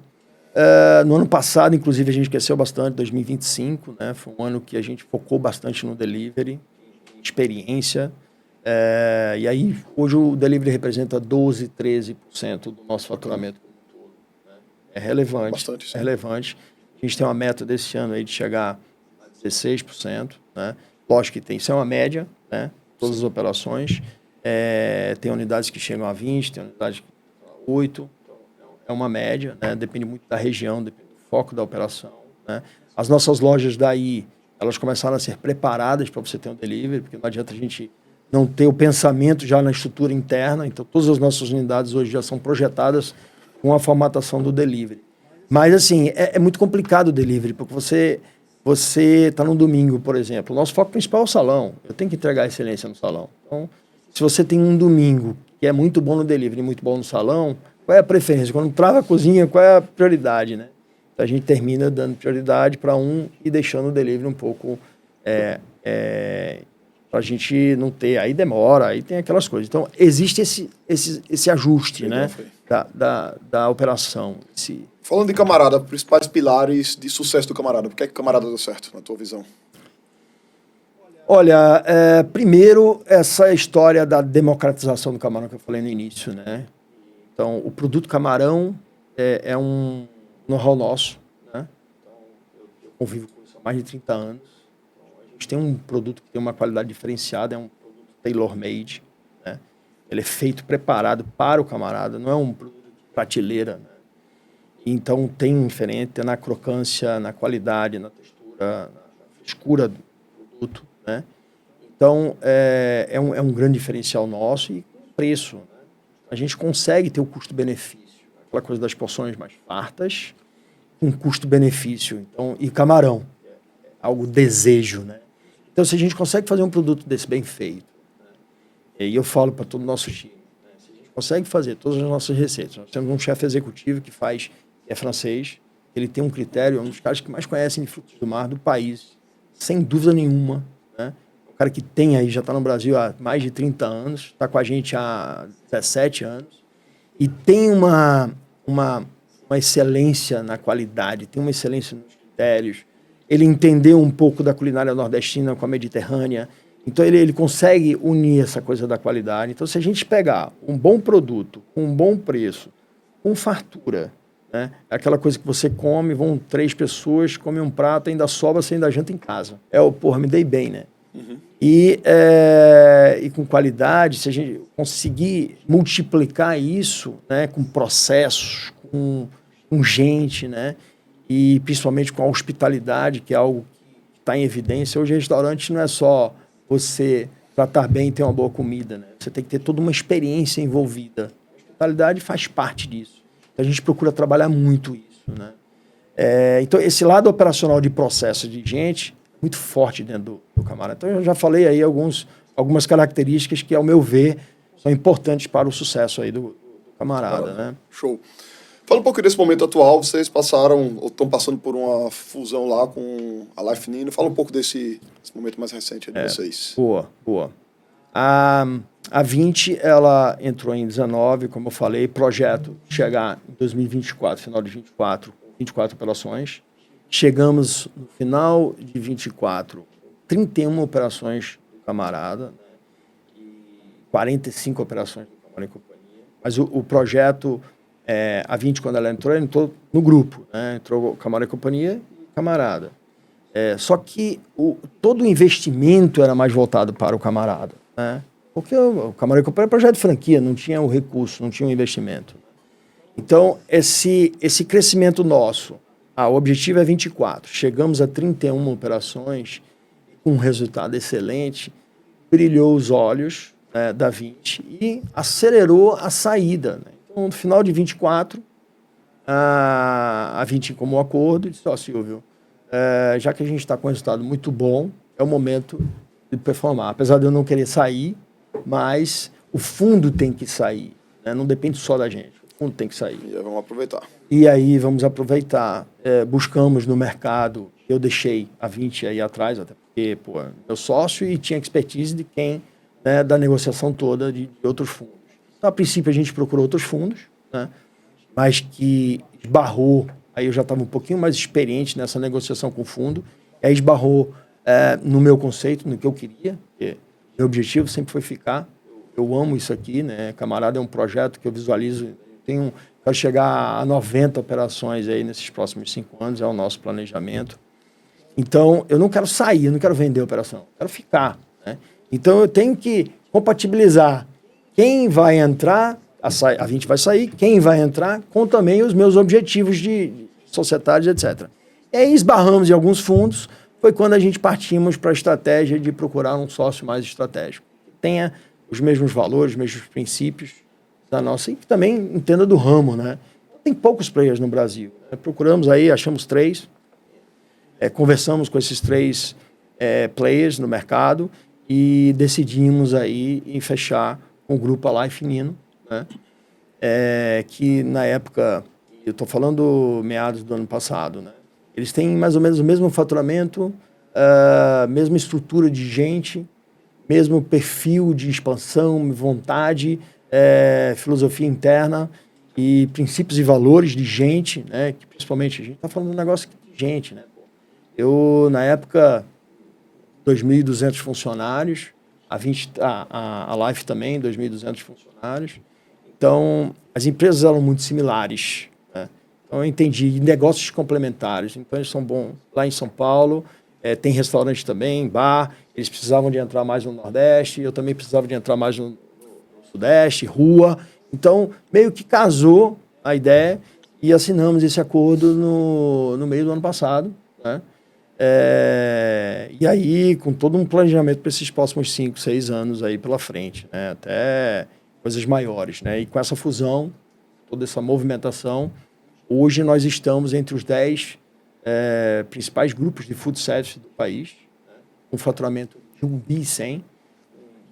no ano passado, inclusive, a gente cresceu bastante, 2025, né? Foi um ano que a gente focou bastante no delivery, experiência. E aí, hoje o delivery representa 12%, 13% do nosso faturamento como um todo. Né? É relevante. Bastante, sim. É relevante. A gente tem uma meta desse ano aí de chegar a 16%. Né? Lógico que isso é uma média, né? Todas as operações. Tem unidades que chegam a 20, tem unidades que chegam a 8. É uma média, né? Depende muito da região, depende do foco da operação. Né? As nossas lojas daí, elas começaram a ser preparadas para você ter um delivery, porque não adianta a gente não ter o pensamento já na estrutura interna. Então, todas as nossas unidades hoje já são projetadas com a formatação do delivery. Mas, assim, é muito complicado o delivery, porque você está num domingo, por exemplo. O nosso foco principal é o salão. Eu tenho que entregar excelência no salão. Então, se você tem um domingo que é muito bom no delivery e muito bom no salão, qual é a preferência? Quando trava a cozinha, qual é a prioridade, né? Então, a gente termina dando prioridade para um e deixando o delivery um pouco... para a gente não ter... Aí demora, aí tem aquelas coisas. Então, existe esse ajuste, né? Da operação. Falando de Camarada, principais pilares de sucesso do Camarada. Por que é que o Camarada deu certo, na tua visão? Olha, primeiro, essa história da democratização do camarão que eu falei no início, né? Então, o produto camarão é um know-how nosso, né? Então, eu convivo com isso há mais de 30 anos. Então, a gente tem um produto que tem uma qualidade diferenciada, é um produto tailor-made, né? Ele é feito, preparado para o camarada, não é um produto de prateleira, né? Então, tem diferente na crocância, na qualidade, na textura, na frescura do produto, né? Então, é um grande diferencial nosso e preço, né? A gente consegue ter o custo-benefício, aquela coisa das porções mais fartas, com custo-benefício. Então, e camarão, algo desejo, né? Então, se a gente consegue fazer um produto desse bem feito, né? E eu falo para todo o nosso time, né? Se a gente consegue fazer todas as nossas receitas, nós temos um chefe executivo que é francês, ele tem um critério, é um dos caras que mais conhecem de frutos do mar do país, sem dúvida nenhuma, né? O cara que tem aí, já está no Brasil há mais de 30 anos, está com a gente há 17 anos, e tem uma excelência na qualidade, tem uma excelência nos critérios. Ele entendeu um pouco da culinária nordestina com a mediterrânea, então ele consegue unir essa coisa da qualidade. Então, se a gente pegar um bom produto, com um bom preço, com fartura, né? Aquela coisa que você come, vão 3 pessoas, come um prato, ainda sobra, você ainda janta em casa. Me dei bem, né? Uhum. E com qualidade, se a gente conseguir multiplicar isso, né, com processos, com gente, né, e principalmente com a hospitalidade, que é algo que está em evidência. Hoje, restaurante não é só você tratar bem e ter uma boa comida, né? Você tem que ter toda uma experiência envolvida. A hospitalidade faz parte disso. Então, a gente procura trabalhar muito isso, né? Então, esse lado operacional de processo de gente é muito forte dentro do Camarada. Então, eu já falei aí algumas características que, ao meu ver, são importantes para o sucesso aí do Camarada, né? Show. Fala um pouco desse momento atual. Vocês passaram, ou estão passando por uma fusão lá com a Life Nino. Fala um pouco desse momento mais recente de vocês. Boa. A 20, ela entrou em 19, como eu falei, projeto chegar em 2024, final de 24 operações. Chegamos no final de 24, 31 operações do Camarada, né? E 45 operações do Camarada e Companhia. Mas o projeto, a 20, quando ela entrou no grupo, né? Entrou Camarada e Companhia e Camarada. Só que todo o investimento era mais voltado para o Camarada, né? Porque o Camarada e Companhia é projeto de franquia, não tinha o recurso, não tinha o investimento. Então, esse crescimento nosso, o objetivo é 24, chegamos a 31 operações, com um resultado excelente, brilhou os olhos, né, da 20 e acelerou a saída, né? Então, no final de 24, a 20 como um acordo, disse, Silvio, já que a gente está com um resultado muito bom, é o momento de performar. Apesar de eu não querer sair, mas o fundo tem que sair, né? Não depende só da gente. O fundo tem que sair. E aí vamos aproveitar. E aí vamos aproveitar. Buscamos no mercado, eu deixei a 20 aí atrás, até porque, meu sócio e tinha expertise de quem, né, da negociação toda de outros fundos. Então, a princípio, a gente procurou outros fundos, né, mas que esbarrou, aí eu já estava um pouquinho mais experiente nessa negociação com o fundo, aí esbarrou no meu conceito, no que eu queria, porque meu objetivo sempre foi ficar. Eu amo isso aqui, né? Camarada é um projeto que eu visualizo, quero chegar a 90 operações aí nesses próximos 5 anos, é o nosso planejamento. Então, eu não quero sair, eu não quero vender a operação, eu quero ficar, né? Então, eu tenho que compatibilizar quem vai entrar, a 20 vai sair, quem vai entrar, com também os meus objetivos de societários, etc. E aí, esbarramos em alguns fundos, foi quando a gente partimos para a estratégia de procurar um sócio mais estratégico, que tenha os mesmos valores, os mesmos princípios da nossa, e que também entenda do ramo, né? Tem poucos players no Brasil, né? Procuramos aí, achamos 3, conversamos com esses 3 players no mercado e decidimos aí em fechar com o grupo Life Nino, né? Que na época, eu estou falando meados do ano passado, né? Eles têm mais ou menos o mesmo faturamento, mesma estrutura de gente, mesmo perfil de expansão, vontade, filosofia interna e princípios e valores de gente, né? Que principalmente a gente está falando de um negócio de gente, né? Eu, na época, 2.200 funcionários, a Life também, 2.200 funcionários. Então, as empresas eram muito similares, né? Então, eu entendi negócios complementares. Então, eles são bons lá em São Paulo, tem restaurante também, bar. Eles precisavam de entrar mais no Nordeste, eu também precisava de entrar mais no Sudeste, rua. Então, meio que casou a ideia e assinamos esse acordo no meio do ano passado, né? E aí, com todo um planejamento para esses próximos 5, 6 anos aí pela frente, né? Até coisas maiores, né? E com essa fusão, toda essa movimentação, hoje nós estamos entre os 10 principais grupos de food service do país, né? Com faturamento de 1,1 bi,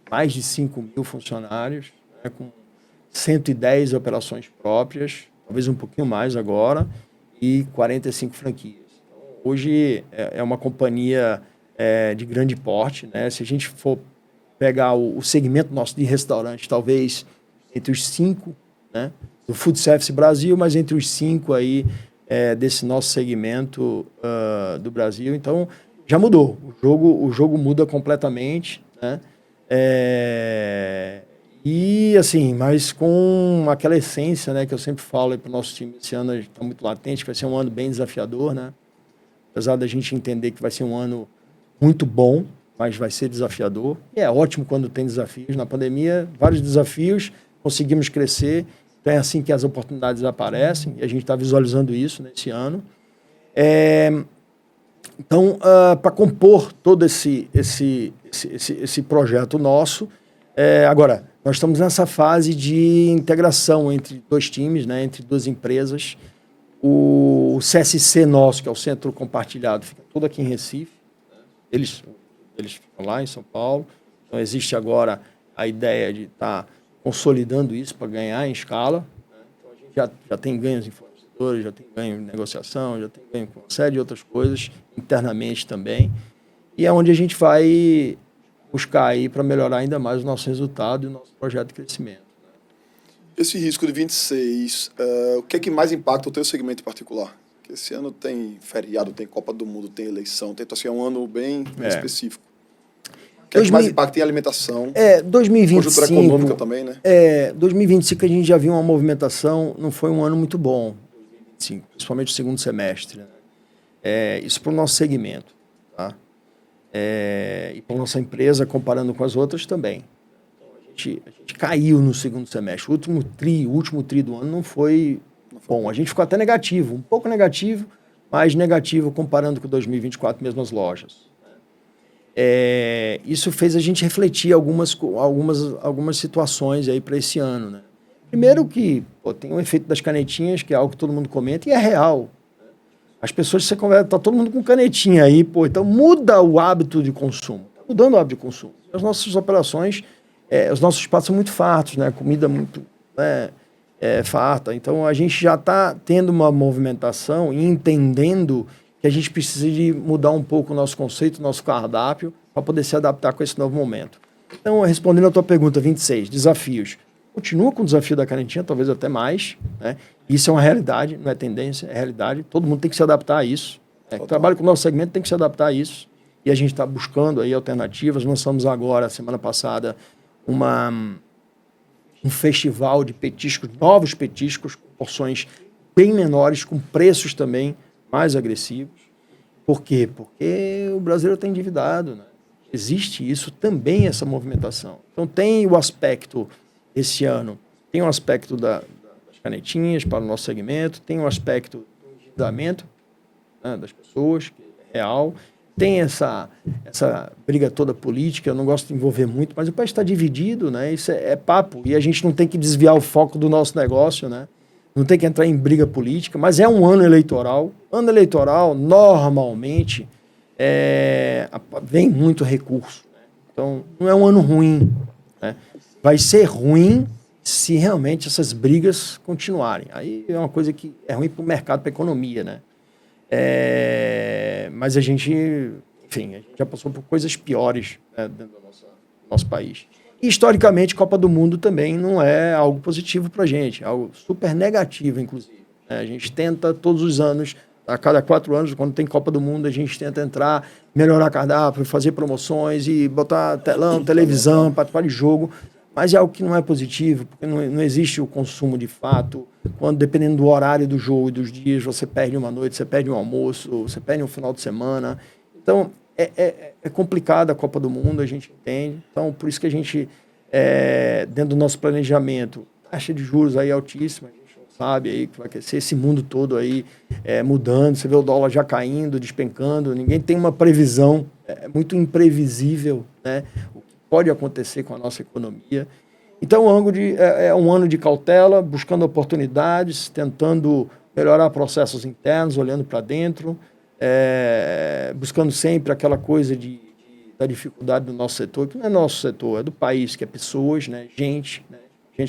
mais de 5.000 funcionários, né? Com 110 operações próprias, talvez um pouquinho mais agora, e 45 franquias. Então, hoje é uma companhia de grande porte, né? Se a gente for pegar o segmento nosso de restaurante, talvez entre os 5, né, do Food Service Brasil, mas entre os 5 aí desse nosso segmento do Brasil. Então, já mudou. O jogo muda completamente, né? E, assim, mas com aquela essência, né, que eu sempre falo para o nosso time, esse ano está muito latente, vai ser um ano bem desafiador, né? Apesar da gente entender que vai ser um ano muito bom, mas vai ser desafiador. E é ótimo quando tem desafios. Na pandemia, vários desafios, conseguimos crescer. Então é assim que as oportunidades aparecem, e a gente está visualizando isso nesse ano. Então, para compor todo esse projeto nosso, agora, nós estamos nessa fase de integração entre dois times, né, entre duas empresas. O CSC nosso, que é o Centro Compartilhado, fica todo aqui em Recife. Eles ficam lá em São Paulo. Então, existe agora a ideia de estar consolidando isso para ganhar em escala. Então, a gente já tem ganhos em fornecedores, já tem ganho em negociação, já tem ganho com uma série de outras coisas, internamente também. E é onde a gente vai buscar aí para melhorar ainda mais o nosso resultado e o nosso projeto de crescimento. Esse risco de 26, o que é que mais impacta o teu segmento em particular? Porque esse ano tem feriado, tem Copa do Mundo, tem eleição, tem, assim, é um ano bem específico. O que é que mais impacta em alimentação? 2025... Conjuntura econômica também, né? 2025 a gente já viu uma movimentação, não foi um ano muito bom, 2025, principalmente o segundo semestre. Né? Isso para o nosso segmento, tá? E para a nossa empresa, comparando com as outras também. Então, a gente caiu no segundo semestre. O último tri do ano não foi bom. A gente ficou até negativo, um pouco negativo, mas negativo comparando com 2024, mesmo as lojas. Isso fez a gente refletir algumas situações aí para esse ano. Né? Primeiro que tem o efeito das canetinhas, que é algo que todo mundo comenta, e é real. As pessoas, você conversa, tá todo mundo com canetinha aí, então muda o hábito de consumo. Tá mudando o hábito de consumo. As nossas operações, os nossos espaços são muito fartos, né? Comida muito farta. Então, a gente já está tendo uma movimentação e entendendo que a gente precisa de mudar um pouco o nosso conceito, o nosso cardápio, para poder se adaptar com esse novo momento. Então, respondendo a tua pergunta, 26, desafios. Continua com o desafio da canetinha, talvez até mais, né? Isso é uma realidade, não é tendência, é realidade. Todo mundo tem que se adaptar a isso. Quem trabalha com o nosso segmento tem que se adaptar a isso. E a gente está buscando aí alternativas. Lançamos agora, semana passada, um festival de petiscos, novos petiscos, com porções bem menores, com preços também mais agressivos. Por quê? Porque o brasileiro está endividado, né? Existe isso também, essa movimentação. Então tem o aspecto, esse ano, tem o aspecto das canetinhas para o nosso segmento, tem o aspecto do endividamento, né, das pessoas, que é real. Tem essa briga toda política, eu não gosto de envolver muito, mas o país está dividido, né? Isso é papo, e a gente não tem que desviar o foco do nosso negócio, né? Não tem que entrar em briga política, mas é um ano eleitoral. Ano eleitoral, normalmente, vem muito recurso. Né? Então, não é um ano ruim. Né? Vai ser ruim se realmente essas brigas continuarem. Aí é uma coisa que é ruim para o mercado, para a economia, né? Mas a gente já passou por coisas piores, né, dentro do nosso país. E, historicamente, Copa do Mundo também não é algo positivo para a gente, é algo super negativo, inclusive. Né? A gente tenta todos os anos, a cada 4 anos, quando tem Copa do Mundo, a gente tenta entrar, melhorar cardápio, fazer promoções e botar telão, televisão, participar de jogo, mas é algo que não é positivo, porque não existe o consumo de fato. Quando, dependendo do horário do jogo e dos dias, você perde uma noite, você perde um almoço, você perde um final de semana. Então, é complicada a Copa do Mundo, a gente entende. Então, por isso que a gente, dentro do nosso planejamento, taxa de juros aí altíssima, a gente não sabe aí que vai ser esse mundo todo aí mudando. Você vê o dólar já caindo, despencando, ninguém tem uma previsão, é muito imprevisível, né? O que pode acontecer com a nossa economia. Então, é um ano de cautela, buscando oportunidades, tentando melhorar processos internos, olhando para dentro, buscando sempre aquela coisa da dificuldade do nosso setor, que não é nosso setor, é do país, que é pessoas, né? Gente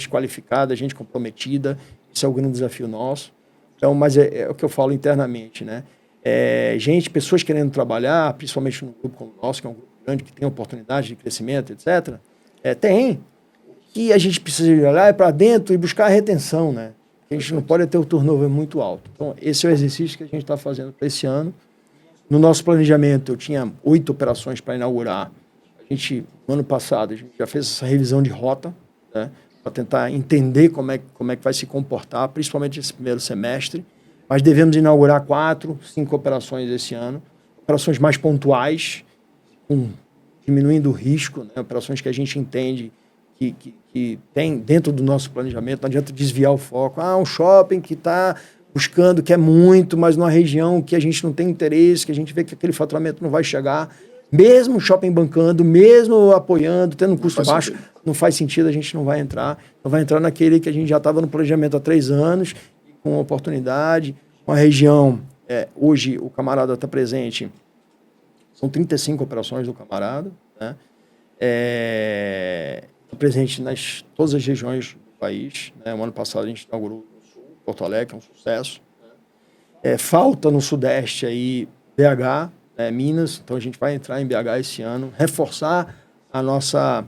qualificada, gente comprometida. Isso é o grande desafio nosso. Então, mas é o que eu falo internamente, né? Pessoas querendo trabalhar, principalmente num grupo como o nosso, que é um grupo grande, que tem oportunidade de crescimento, etc. Tem. E a gente precisa olhar para dentro e buscar a retenção, né? A gente não pode ter o turnover muito alto. Então, esse é o exercício que a gente está fazendo para esse ano. No nosso planejamento, eu tinha 8 operações para inaugurar. No ano passado, a gente já fez essa revisão de rota, né? Para tentar entender como é que vai se comportar, principalmente esse primeiro semestre. Mas devemos inaugurar 4, 5 operações esse ano. Operações mais pontuais, diminuindo o risco, né? Operações que a gente entende que tem dentro do nosso planejamento. Não adianta desviar o foco. Um shopping que está buscando, quer muito, mas numa região que a gente não tem interesse, que a gente vê que aquele faturamento não vai chegar, mesmo o shopping bancando, mesmo apoiando, tendo um custo baixo, não faz sentido, a gente não vai entrar. Não vai entrar naquele que a gente já estava no planejamento há 3 anos, com oportunidade, uma região, hoje o Camarada está presente, são 35 operações do Camarada, né? Está presente nas todas as regiões do país, né? O ano passado a gente inaugurou no Sul, Porto Alegre, que é um sucesso. Falta no Sudeste aí BH, Minas, então a gente vai entrar em BH esse ano, reforçar a nossa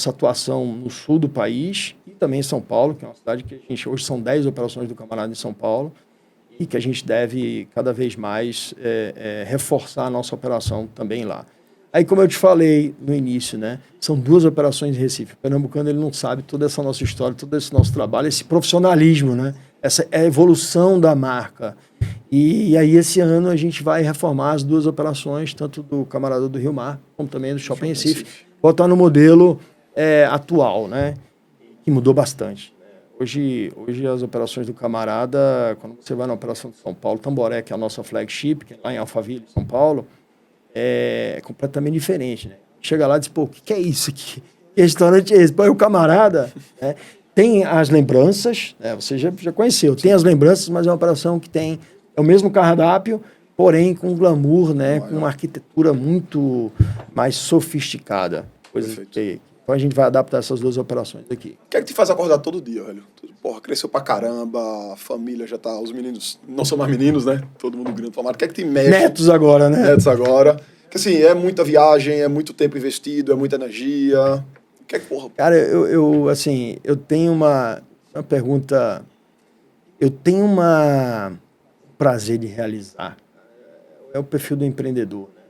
atuação no sul do país e também em São Paulo, que é uma cidade que a gente, hoje são 10 operações do Camarada em São Paulo e que a gente deve cada vez mais reforçar a nossa operação também lá. Aí, como eu te falei no início, né, são 2 operações em Recife. O pernambucano ele não sabe toda essa nossa história, todo esse nosso trabalho, esse profissionalismo, né? Essa é a evolução da marca. E aí, esse ano, a gente vai reformar as 2 operações, tanto do Camarada do Rio Mar, como também do Shopping Recife, botar no modelo atual, né? Que mudou bastante. Hoje as operações do Camarada, quando você vai na operação de São Paulo, Tamboré, que é a nossa flagship, que é lá em Alphaville, São Paulo, é completamente diferente, né? Chega lá e diz, pô, o que é isso aqui? Que restaurante é esse? Pô, é o Camarada, né? Tem as lembranças, você já conheceu, tem as lembranças, mas é uma operação que tem o mesmo cardápio, porém com glamour, né? Com uma arquitetura muito mais sofisticada. Então a gente vai adaptar essas 2 operações aqui. O que é que te faz acordar todo dia, velho? Porra, cresceu pra caramba, a família já tá, os meninos não são mais meninos, né? Todo mundo grande formado. O que é que te mexe? Netos agora, né? Netos agora. Que assim, é muita viagem, é muito tempo investido, é muita energia. O que é que, porra? Cara, eu tenho uma pergunta, eu tenho um prazer de realizar. É o perfil do empreendedor, né?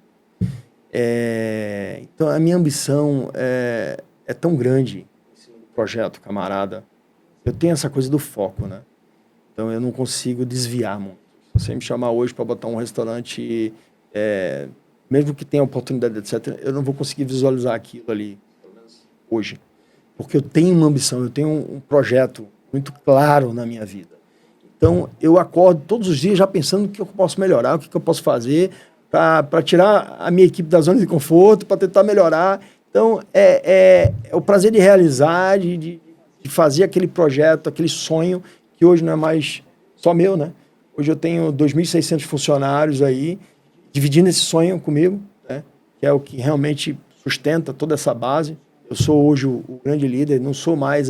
Então, a minha ambição é tão grande, esse projeto, Camarada. Eu tenho essa coisa do foco, né? Então, eu não consigo desviar muito. Se você me chamar hoje para botar um restaurante, mesmo que tenha oportunidade, etc., eu não vou conseguir visualizar aquilo ali, pelo menos hoje. Porque eu tenho uma ambição, eu tenho um projeto muito claro na minha vida. Então, eu acordo todos os dias já pensando o que eu posso melhorar, o que eu posso fazer para tirar a minha equipe da zona de conforto, para tentar melhorar. Então, é o prazer de realizar, de fazer aquele projeto, aquele sonho, que hoje não é mais só meu, né? Hoje eu tenho 2.600 funcionários aí, dividindo esse sonho comigo, né? Que é o que realmente sustenta toda essa base. Eu sou hoje o grande líder, não sou mais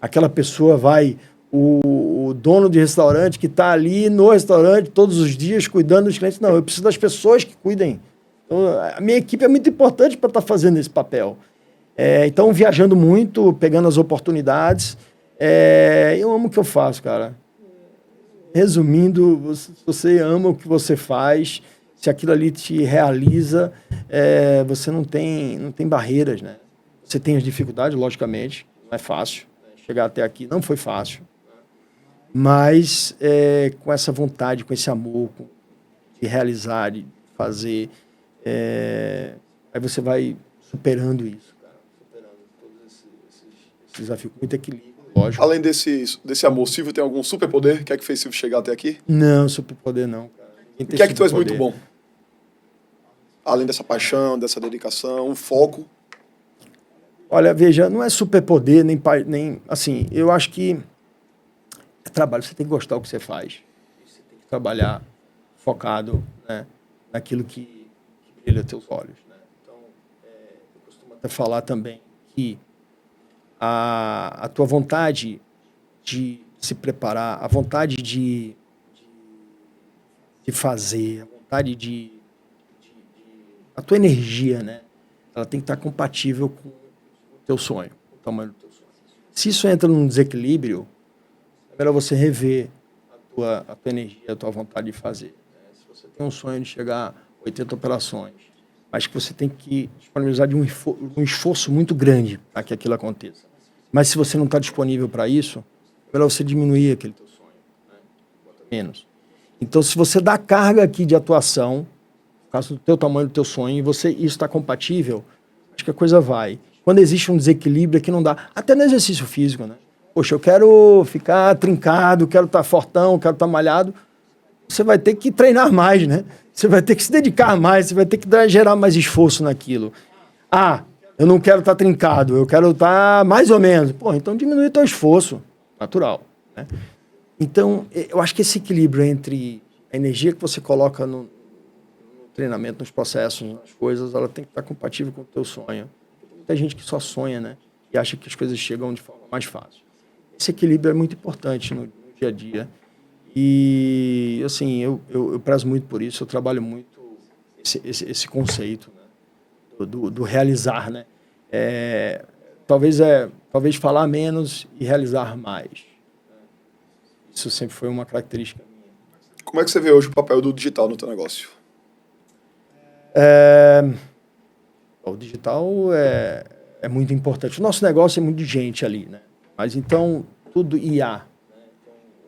aquela pessoa, o dono de restaurante que está ali no restaurante todos os dias cuidando dos clientes. Não, eu preciso das pessoas que cuidem. Então, a minha equipe é muito importante para estar fazendo esse papel. Então, viajando muito, pegando as oportunidades. Eu amo o que eu faço, cara. Resumindo, se você ama o que você faz, se aquilo ali te realiza, você não tem barreiras, né? Você tem as dificuldades, logicamente, não é fácil. Chegar até aqui não foi fácil. Mas com essa vontade, com esse amor de realizar, de fazer, aí você vai superando isso, cara. Superando todos esses desafios, com muito equilíbrio, lógico. Além desse amor, Silvio tem algum superpoder? O que é que fez Silvio chegar até aqui? Não, superpoder não, cara. O que é que tu és muito bom? Além dessa paixão, dessa dedicação, um foco. Olha, veja, não é superpoder, nem assim, eu acho que é trabalho, você tem que gostar do que você faz. Você tem que trabalhar focado, né, naquilo que brilha teus olhos, né? Então, eu costumo até falar também que a tua vontade de se preparar, a vontade de fazer, a vontade a tua energia, né, ela tem que estar compatível com teu sonho, o tamanho do teu sonho. Se isso entra num desequilíbrio, é melhor você rever a tua energia, a tua vontade de fazer. Se você tem um sonho de chegar a 80 operações, mas que você tem que disponibilizar de um esforço muito grande para que aquilo aconteça. Mas se você não está disponível para isso, é melhor você diminuir aquele teu sonho, né? Bota menos. Então, se você dá carga aqui de atuação, por causa do teu tamanho do teu sonho, e isso está compatível, acho que a coisa vai. Quando existe um desequilíbrio que não dá, até no exercício físico, né? poxa, eu quero ficar trincado, quero estar fortão, quero estar malhado. Você vai ter que treinar mais, né? Você vai ter que se dedicar mais, você vai ter que gerar mais esforço naquilo. Ah, eu não quero estar trincado, eu quero estar mais ou menos. Pô, então diminui o teu esforço, natural, né? Então, eu acho que esse equilíbrio entre a energia que você coloca no treinamento, nos processos, nas coisas, ela tem que estar compatível com o teu sonho. Tem muita gente que só sonha, né? E acha que as coisas chegam de forma mais fácil. Esse equilíbrio é muito importante no dia a dia. E, assim, eu prezo muito por isso, eu trabalho muito esse conceito, né? do realizar, né? Talvez falar menos e realizar mais. Isso sempre foi uma característica minha. Como é que você vê hoje o papel do digital no teu negócio? O digital é muito importante. O nosso negócio é muito de gente ali, né? Mas então, tudo IA.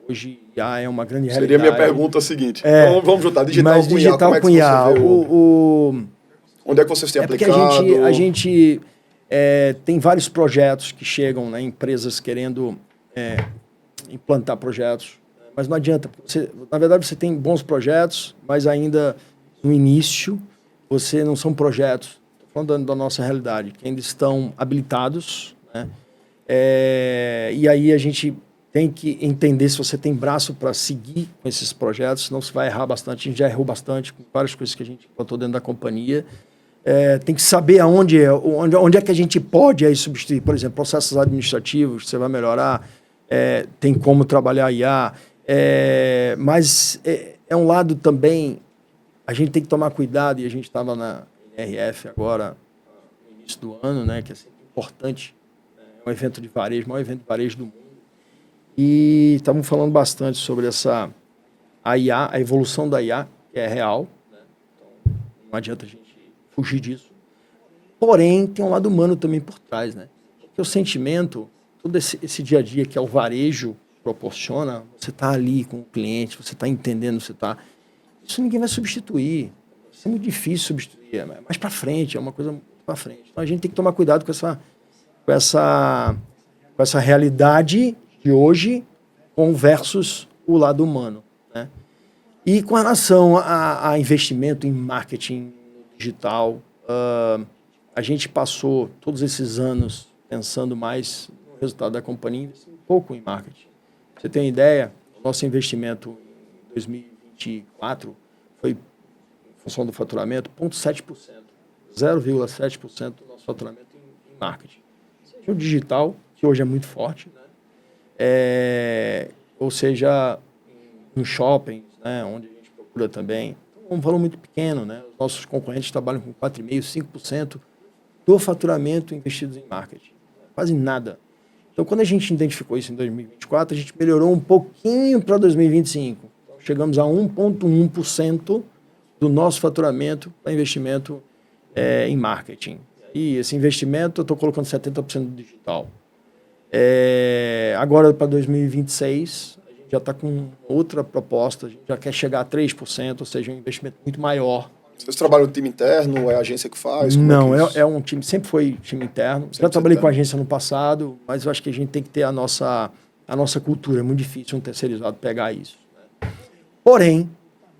Hoje, IA é uma grande realidade. Seria a minha pergunta seguinte. Então, vamos juntar digital mas com IA. digital Como é que com IA. você vê onde é que vocês têm aplicado? Porque a gente tem vários projetos que chegam, né? Empresas querendo implantar projetos. Mas não adianta. Na verdade, você tem bons projetos, mas ainda no início, não são projetos. Estou falando da nossa realidade, que ainda estão habilitados, né? E aí a gente tem que entender se você tem braço para seguir com esses projetos, senão você vai errar bastante. A gente já errou bastante com várias coisas que a gente implantou dentro da companhia. Tem que saber onde é que a gente pode aí substituir. Por exemplo, processos administrativos, você vai melhorar, tem como trabalhar IA. Mas é um lado também, a gente tem que tomar cuidado, e a gente estava na NRF agora, no início do ano, né, que é sempre importante, é um evento de varejo, o maior evento de varejo do mundo. E estavam falando bastante sobre a IA, a evolução da IA, que é real, né? Então, não adianta a gente fugir disso. Porém, tem um lado humano também por trás, né? Porque o sentimento, todo esse dia a dia que é o varejo proporciona, você está ali com o cliente, você está entendendo, isso ninguém vai substituir. Isso é muito difícil substituir, é mais para frente, é uma coisa muito para frente. Então, a gente tem que tomar cuidado com essa realidade de hoje versus o lado humano, né? E com relação a investimento em marketing digital, a gente passou todos esses anos pensando mais no resultado da companhia, um pouco em marketing. Pra você tem uma ideia, o nosso investimento em 2024 foi, em função do faturamento, 0,7%. 0,7% do nosso faturamento em marketing. Seja o digital, que hoje é muito forte, né? Ou seja, em shoppings, né, onde a gente procura também. Então, um valor muito pequeno, né? Os nossos concorrentes trabalham com 4,5%, 5% do faturamento investidos em marketing. Quase nada. Então, quando a gente identificou isso em 2024, a gente melhorou um pouquinho para 2025. Então, chegamos a 1,1% do nosso faturamento para investimento em marketing. E esse investimento, eu estou colocando 70% do digital. Agora, para 2026, a gente já está com outra proposta, a gente já quer chegar a 3%, ou seja, um investimento muito maior. Vocês trabalham no time interno, é a agência que faz? Não, é um time, sempre foi time interno. Já trabalhei com a agência no passado, mas eu acho que a gente tem que ter a nossa cultura. É muito difícil um terceirizado pegar isso, né? Porém,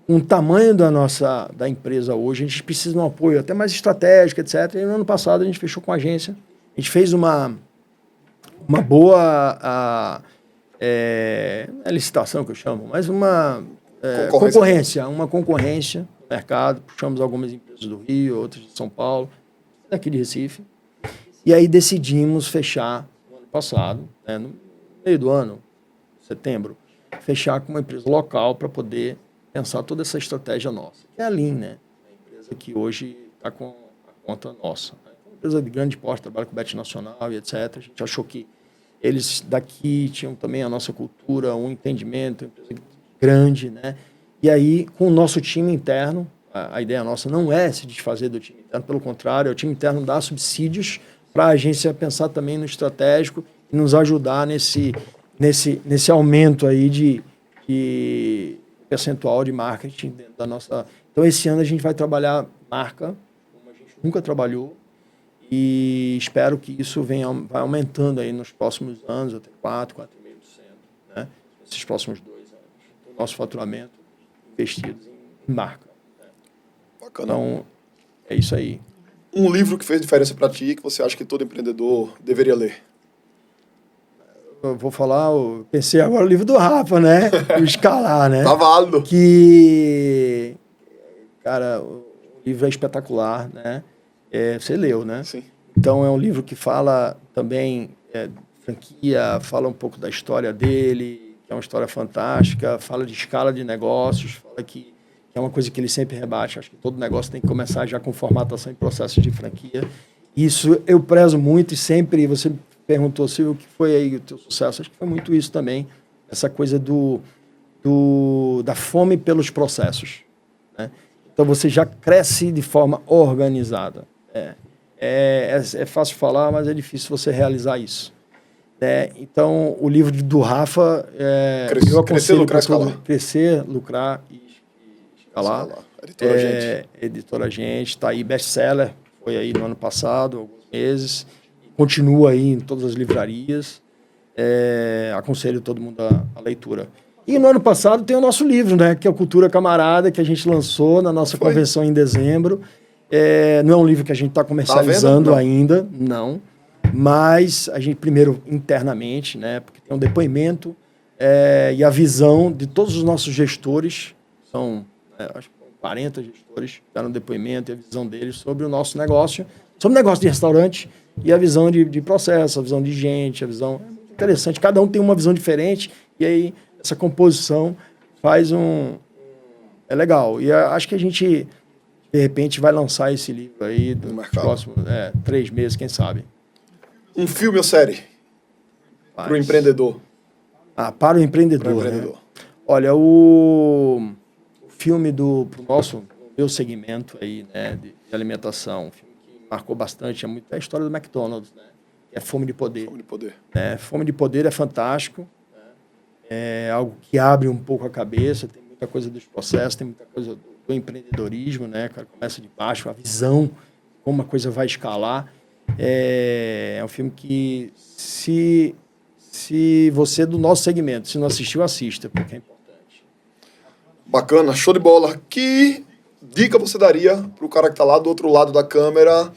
com o tamanho da empresa hoje, a gente precisa de um apoio até mais estratégico, etc. E no ano passado a gente fechou com a agência. A gente fez uma boa licitação, que eu chamo, mas uma concorrência no mercado. Puxamos algumas empresas do Rio, outras de São Paulo, daqui de Recife. E aí decidimos fechar no ano passado, né, no meio do ano, setembro, fechar com uma empresa local para poder pensar toda essa estratégia nossa, que é a Lean, né? A empresa que hoje está com a conta nossa. Uma empresa de grande porte, trabalha com bet nacional e etc. A gente achou que eles daqui tinham também a nossa cultura, um entendimento, uma empresa grande, né? E aí, com o nosso time interno, a ideia nossa não é se desfazer do time interno, pelo contrário, o time interno dá subsídios para a agência pensar também no estratégico e nos ajudar nesse aumento aí de percentual de marketing dentro da nossa... Então, esse ano a gente vai trabalhar marca, como a gente nunca trabalhou, E espero que isso vai aumentando aí nos próximos anos, até 4,5%, né? Nesses próximos 2 anos. O nosso faturamento investido em marca. Né? Bacana. Então, é isso aí. Um livro que fez diferença para ti, que você acha que todo empreendedor deveria ler? Eu vou falar, eu pensei agora no livro do Rafa, né? O Escalar, né? Tá válido. Que, cara, o livro é espetacular, né? Você leu, né? Sim. Então, é um livro que fala também franquia, fala um pouco da história dele, que é uma história fantástica, fala de escala de negócios, fala que é uma coisa que ele sempre rebate. Acho que todo negócio tem que começar já com formatação e processos de franquia. Isso eu prezo muito e sempre, você perguntou, Silvio, o que foi aí o teu sucesso? Acho que foi muito isso também, essa coisa da fome pelos processos, né? Então, você já cresce de forma organizada. É fácil falar, mas é difícil você realizar isso. Então, o livro do Rafa, eu aconselho Crescer, Lucrar, Escalar. Crescer, Lucrar e Escalar. Editora Gente. Editora Gente, está aí, best-seller, foi aí no ano passado, alguns meses, continua aí em todas as livrarias. Aconselho todo mundo a leitura. E no ano passado tem o nosso livro, né, que é o Cultura Camarada, que a gente lançou na nossa convenção em dezembro. Não é um livro que a gente está comercializando ainda, não. Mas a gente, primeiro, internamente, né, porque tem um depoimento e a visão de todos os nossos gestores, são acho que 40 gestores que deram depoimento e a visão deles sobre o nosso negócio, sobre o negócio de restaurante e a visão de processo, a visão de gente, a visão... É muito interessante, cada um tem uma visão diferente e aí essa composição faz é legal. E acho que a gente, de repente, vai lançar esse livro aí nos próximos 3 meses, quem sabe. Um filme ou série para o empreendedor? Para o empreendedor. Né? Olha, o filme pro meu segmento aí, né, de alimentação, um filme que marcou bastante, é a história do McDonald's, né? É Fome de Poder. Fome de Poder. Fome de Poder é fantástico. É algo que abre um pouco a cabeça, tem muita coisa dos processos, tem muita coisa do empreendedorismo, né? O cara começa de baixo, a visão, como a coisa vai escalar. É um filme que, se você do nosso segmento, se não assistiu, assista, porque é importante. Bacana, show de bola. Que dica você daria para o cara que está lá do outro lado da câmera,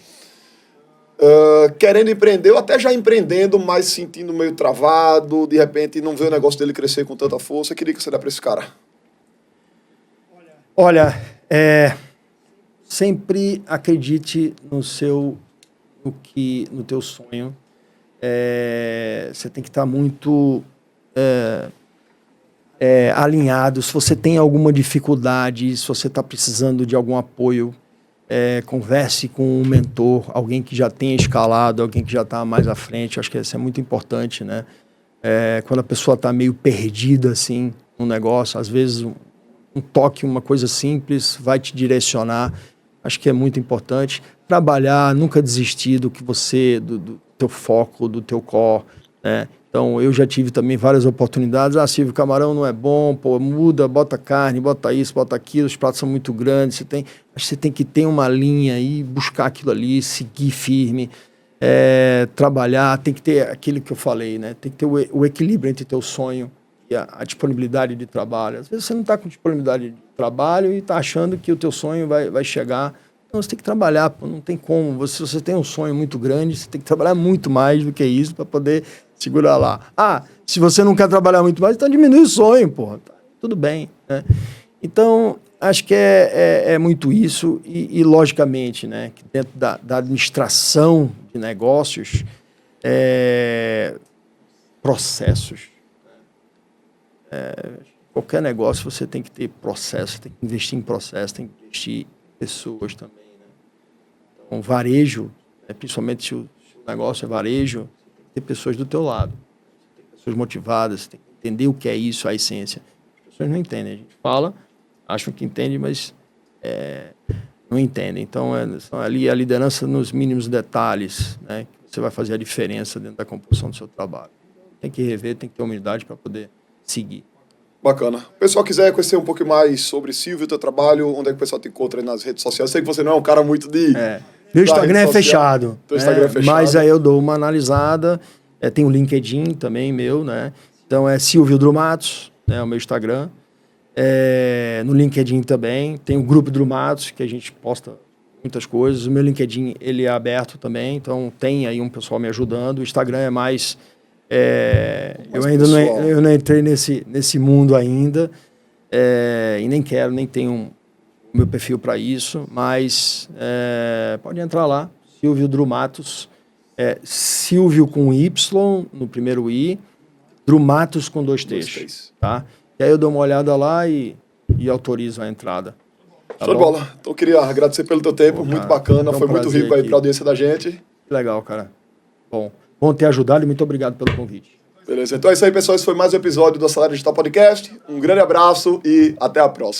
querendo empreender, ou até já empreendendo, mas sentindo meio travado, de repente não vê o negócio dele crescer com tanta força? Que dica você dá para esse cara? Olha, sempre acredite no teu sonho. Você tem que estar muito alinhado. Se você tem alguma dificuldade, se você está precisando de algum apoio, converse com um mentor, alguém que já tenha escalado, alguém que já está mais à frente. Acho que isso é muito importante, né? Quando a pessoa está meio perdida assim no negócio, às vezes um toque, uma coisa simples vai te direcionar. Acho que é muito importante trabalhar, nunca desistir do teu foco, do teu core, né? Então, eu já tive também várias oportunidades. Silvio, camarão não é bom, muda, bota carne, bota isso, bota aquilo, os pratos são muito grandes. Acho que você tem que ter uma linha aí, buscar aquilo ali, seguir firme, trabalhar, tem que ter aquilo que eu falei, né? Tem que ter o equilíbrio entre teu sonho e a disponibilidade de trabalho. Às vezes você não está com disponibilidade de trabalho e está achando que o teu sonho vai chegar. Então, você tem que trabalhar, não tem como. Se você tem um sonho muito grande, você tem que trabalhar muito mais do que isso para poder segurar lá. Se você não quer trabalhar muito mais, então diminui o sonho, porra. Tudo bem, né? Então, acho que é muito isso e logicamente, né, que dentro da administração de negócios, processos. Qualquer negócio você tem que ter processo, tem que investir em processo, tem que investir em pessoas também, né? Então, varejo, principalmente se o negócio é varejo, tem que ter pessoas do teu lado, tem pessoas motivadas, você tem que entender o que é isso, a essência. As pessoas não entendem, a gente fala, acham que entende, mas não entendem. Então, ali a liderança nos mínimos detalhes, né, que você vai fazer a diferença dentro da composição do seu trabalho. Tem que rever, tem que ter humildade para poder seguir. Bacana. O pessoal quiser conhecer um pouco mais sobre Silvio, teu trabalho, onde é que o pessoal te encontra aí nas redes sociais? Eu sei que você não é um cara muito de Meu Instagram é fechado. Teu Instagram é fechado. Mas aí eu dou uma analisada. Tem o LinkedIn também meu, né? Então é Silvio Drumatos, né? O meu Instagram. No LinkedIn também. Tem o grupo Drumatos, que a gente posta muitas coisas. O meu LinkedIn, ele é aberto também. Então tem aí um pessoal me ajudando. O Instagram é mais... eu ainda não entrei nesse mundo ainda. E nem quero, nem tenho o meu perfil para isso. Mas pode entrar lá. Silvio Drumatos. Silvio com Y no primeiro I, Drumatos com 2 T's, tá? E aí eu dou uma olhada lá e autorizo a entrada. Tá Show de bola. Então eu queria agradecer pelo teu tempo, muito bacana, foi muito rico aí para a audiência da gente. Legal, cara. Bom ter ajudado e muito obrigado pelo convite. Beleza, então é isso aí, pessoal. Esse foi mais um episódio do Acelera Digital Podcast. Um grande abraço e até a próxima.